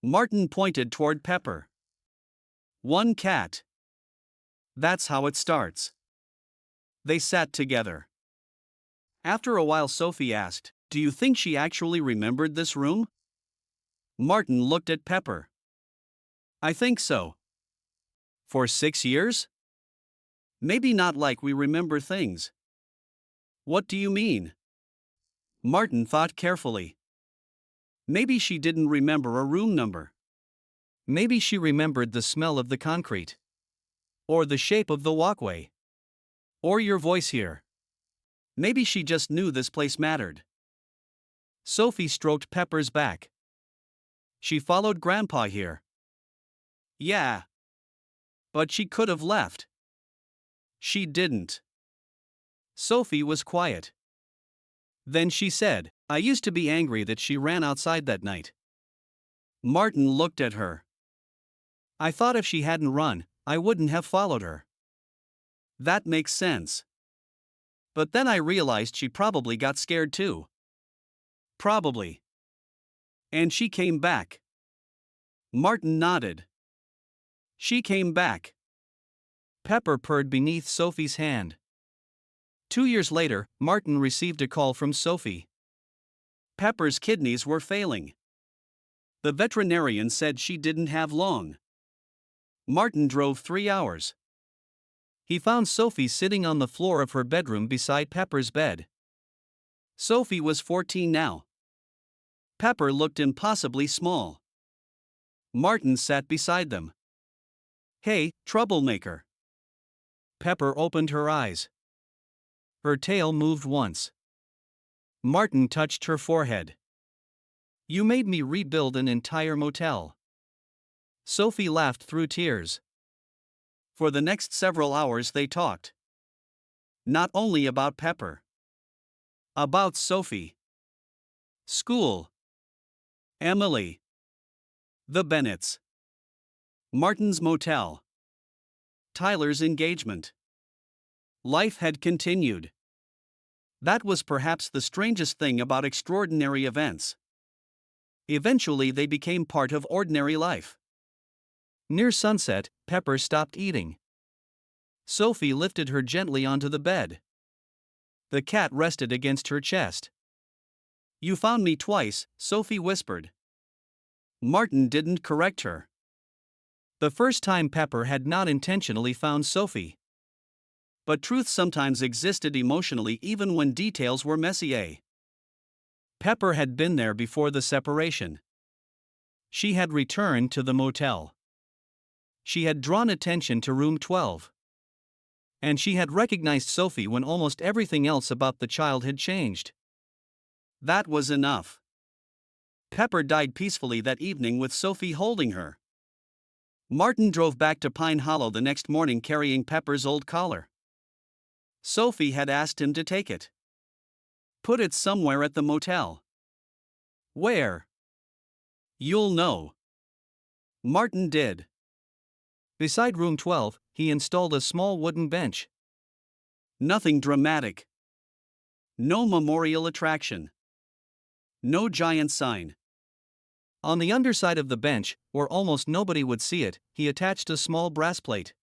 Martin pointed toward Pepper. "One cat. That's how it starts." They sat together. After a while Sophie asked, "Do you think she actually remembered this room?" Martin looked at Pepper. "I think so." "For 6 years?" "Maybe not like we remember things." "What do you mean?" Martin thought carefully. "Maybe she didn't remember a room number. Maybe she remembered the smell of the concrete. Or the shape of the walkway. Or your voice here. Maybe she just knew this place mattered." Sophie stroked Pepper's back. "She followed Grandpa here." "Yeah. But she could have left." "She didn't." Sophie was quiet. Then she said, "I used to be angry that she ran outside that night." Martin looked at her. "I thought if she hadn't run, I wouldn't have followed her." "That makes sense. But then I realized she probably got scared too." "Probably. And she came back." Martin nodded. "She came back." Pepper purred beneath Sophie's hand. 2 years later, Martin received a call from Sophie. Pepper's kidneys were failing. The veterinarian said she didn't have long. Martin drove 3 hours. He found Sophie sitting on the floor of her bedroom beside Pepper's bed. Sophie was 14 now. Pepper looked impossibly small. Martin sat beside them. "Hey, troublemaker." Pepper opened her eyes. Her tail moved once. Martin touched her forehead. "You made me rebuild an entire motel." Sophie laughed through tears. For the next several hours they talked. Not only about Pepper. About Sophie. School. Emily. The Bennetts. Martin's motel. Tyler's engagement. Life had continued. That was perhaps the strangest thing about extraordinary events. Eventually they became part of ordinary life. Near sunset, Pepper stopped eating. Sophie lifted her gently onto the bed. The cat rested against her chest. "You found me twice," Sophie whispered. Martin didn't correct her. The first time Pepper had not intentionally found Sophie. But truth sometimes existed emotionally even when details were messy. Pepper had been there before the separation. She had returned to the motel. She had drawn attention to room 12. And she had recognized Sophie when almost everything else about the child had changed. That was enough. Pepper died peacefully that evening with Sophie holding her. Martin drove back to Pine Hollow the next morning carrying Pepper's old collar. Sophie had asked him to take it. "Put it somewhere at the motel." "Where?" "You'll know." Martin did. Beside room 12, he installed a small wooden bench. Nothing dramatic. No memorial attraction. No giant sign. On the underside of the bench, where almost nobody would see it, he attached a small brass plate.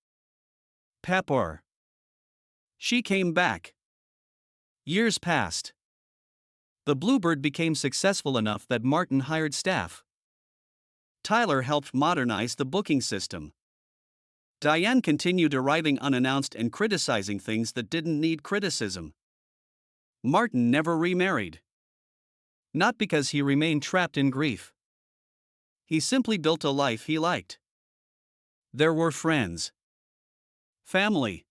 Pepper. She came back. Years passed. The Bluebird became successful enough that Martin hired staff. Tyler helped modernize the booking system. Diane continued arriving unannounced and criticizing things that didn't need criticism. Martin never remarried. Not because he remained trapped in grief. He simply built a life he liked. There were friends, family,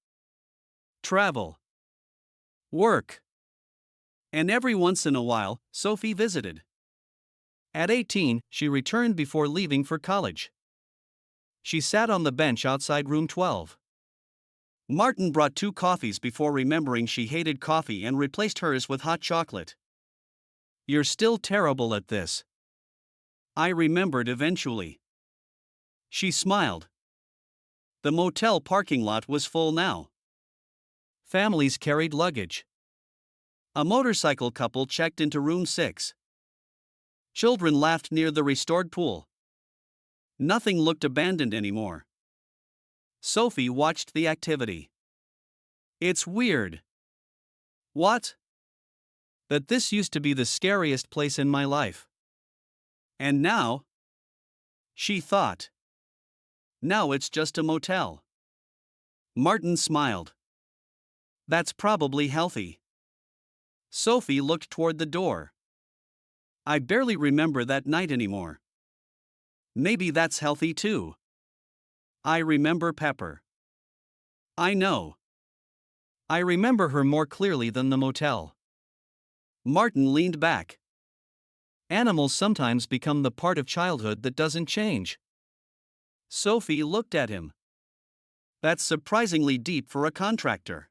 travel, work. And every once in a while, Sophie visited. At 18, she returned before leaving for college. She sat on the bench outside room 12. Martin brought 2 coffees before remembering she hated coffee and replaced hers with hot chocolate. You're still terrible at this. I remembered eventually. She smiled. The motel parking lot was full now. Families carried luggage. A motorcycle couple checked into room 6. Children laughed near the restored pool. Nothing looked abandoned anymore. Sophie watched the activity. It's weird. What? That this used to be the scariest place in my life. And now? She thought. Now it's just a motel. Martin smiled. That's probably healthy. Sophie looked toward the door. I barely remember that night anymore. Maybe that's healthy too. I remember Pepper. I know. I remember her more clearly than the motel. Martin leaned back. Animals sometimes become the part of childhood that doesn't change. Sophie looked at him. That's surprisingly deep for a contractor.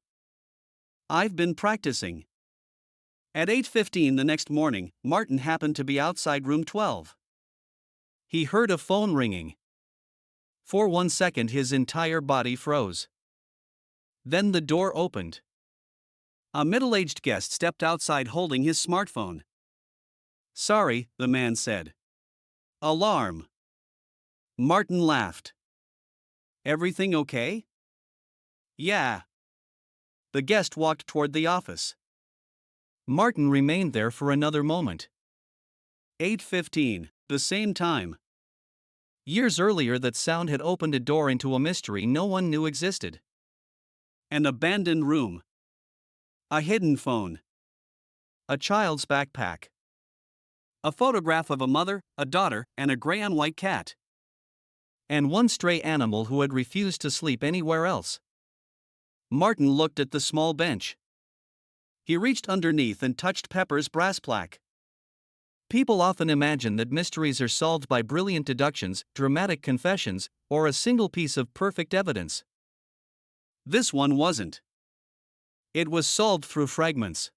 I've been practicing. At 8:15 the next morning, Martin happened to be outside room 12. He heard a phone ringing. For 1 second his entire body froze. Then the door opened. A middle-aged guest stepped outside holding his smartphone. Sorry, the man said. Alarm. Martin laughed. Everything okay? Yeah. The guest walked toward the office. Martin remained there for another moment. 8:15, the same time. Years earlier that sound had opened a door into a mystery no one knew existed. An abandoned room. A hidden phone. A child's backpack. A photograph of a mother, a daughter, and a gray and white cat. And one stray animal who had refused to sleep anywhere else. Martin looked at the small bench. He reached underneath and touched Pepper's brass plaque. People often imagine that mysteries are solved by brilliant deductions, dramatic confessions, or a single piece of perfect evidence. This one wasn't. It was solved through fragments.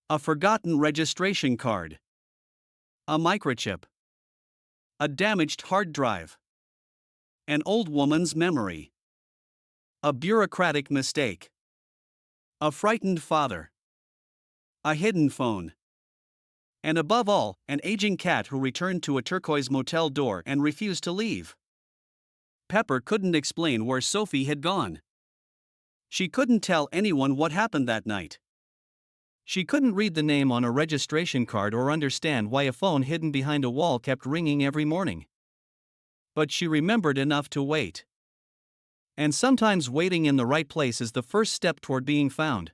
A forgotten registration card. A microchip. A damaged hard drive. An old woman's memory. A bureaucratic mistake. A frightened father. A hidden phone. And above all, an aging cat who returned to a turquoise motel door and refused to leave. Pepper couldn't explain where Sophie had gone. She couldn't tell anyone what happened that night. She couldn't read the name on a registration card or understand why a phone hidden behind a wall kept ringing every morning. But she remembered enough to wait. And sometimes waiting in the right place is the first step toward being found.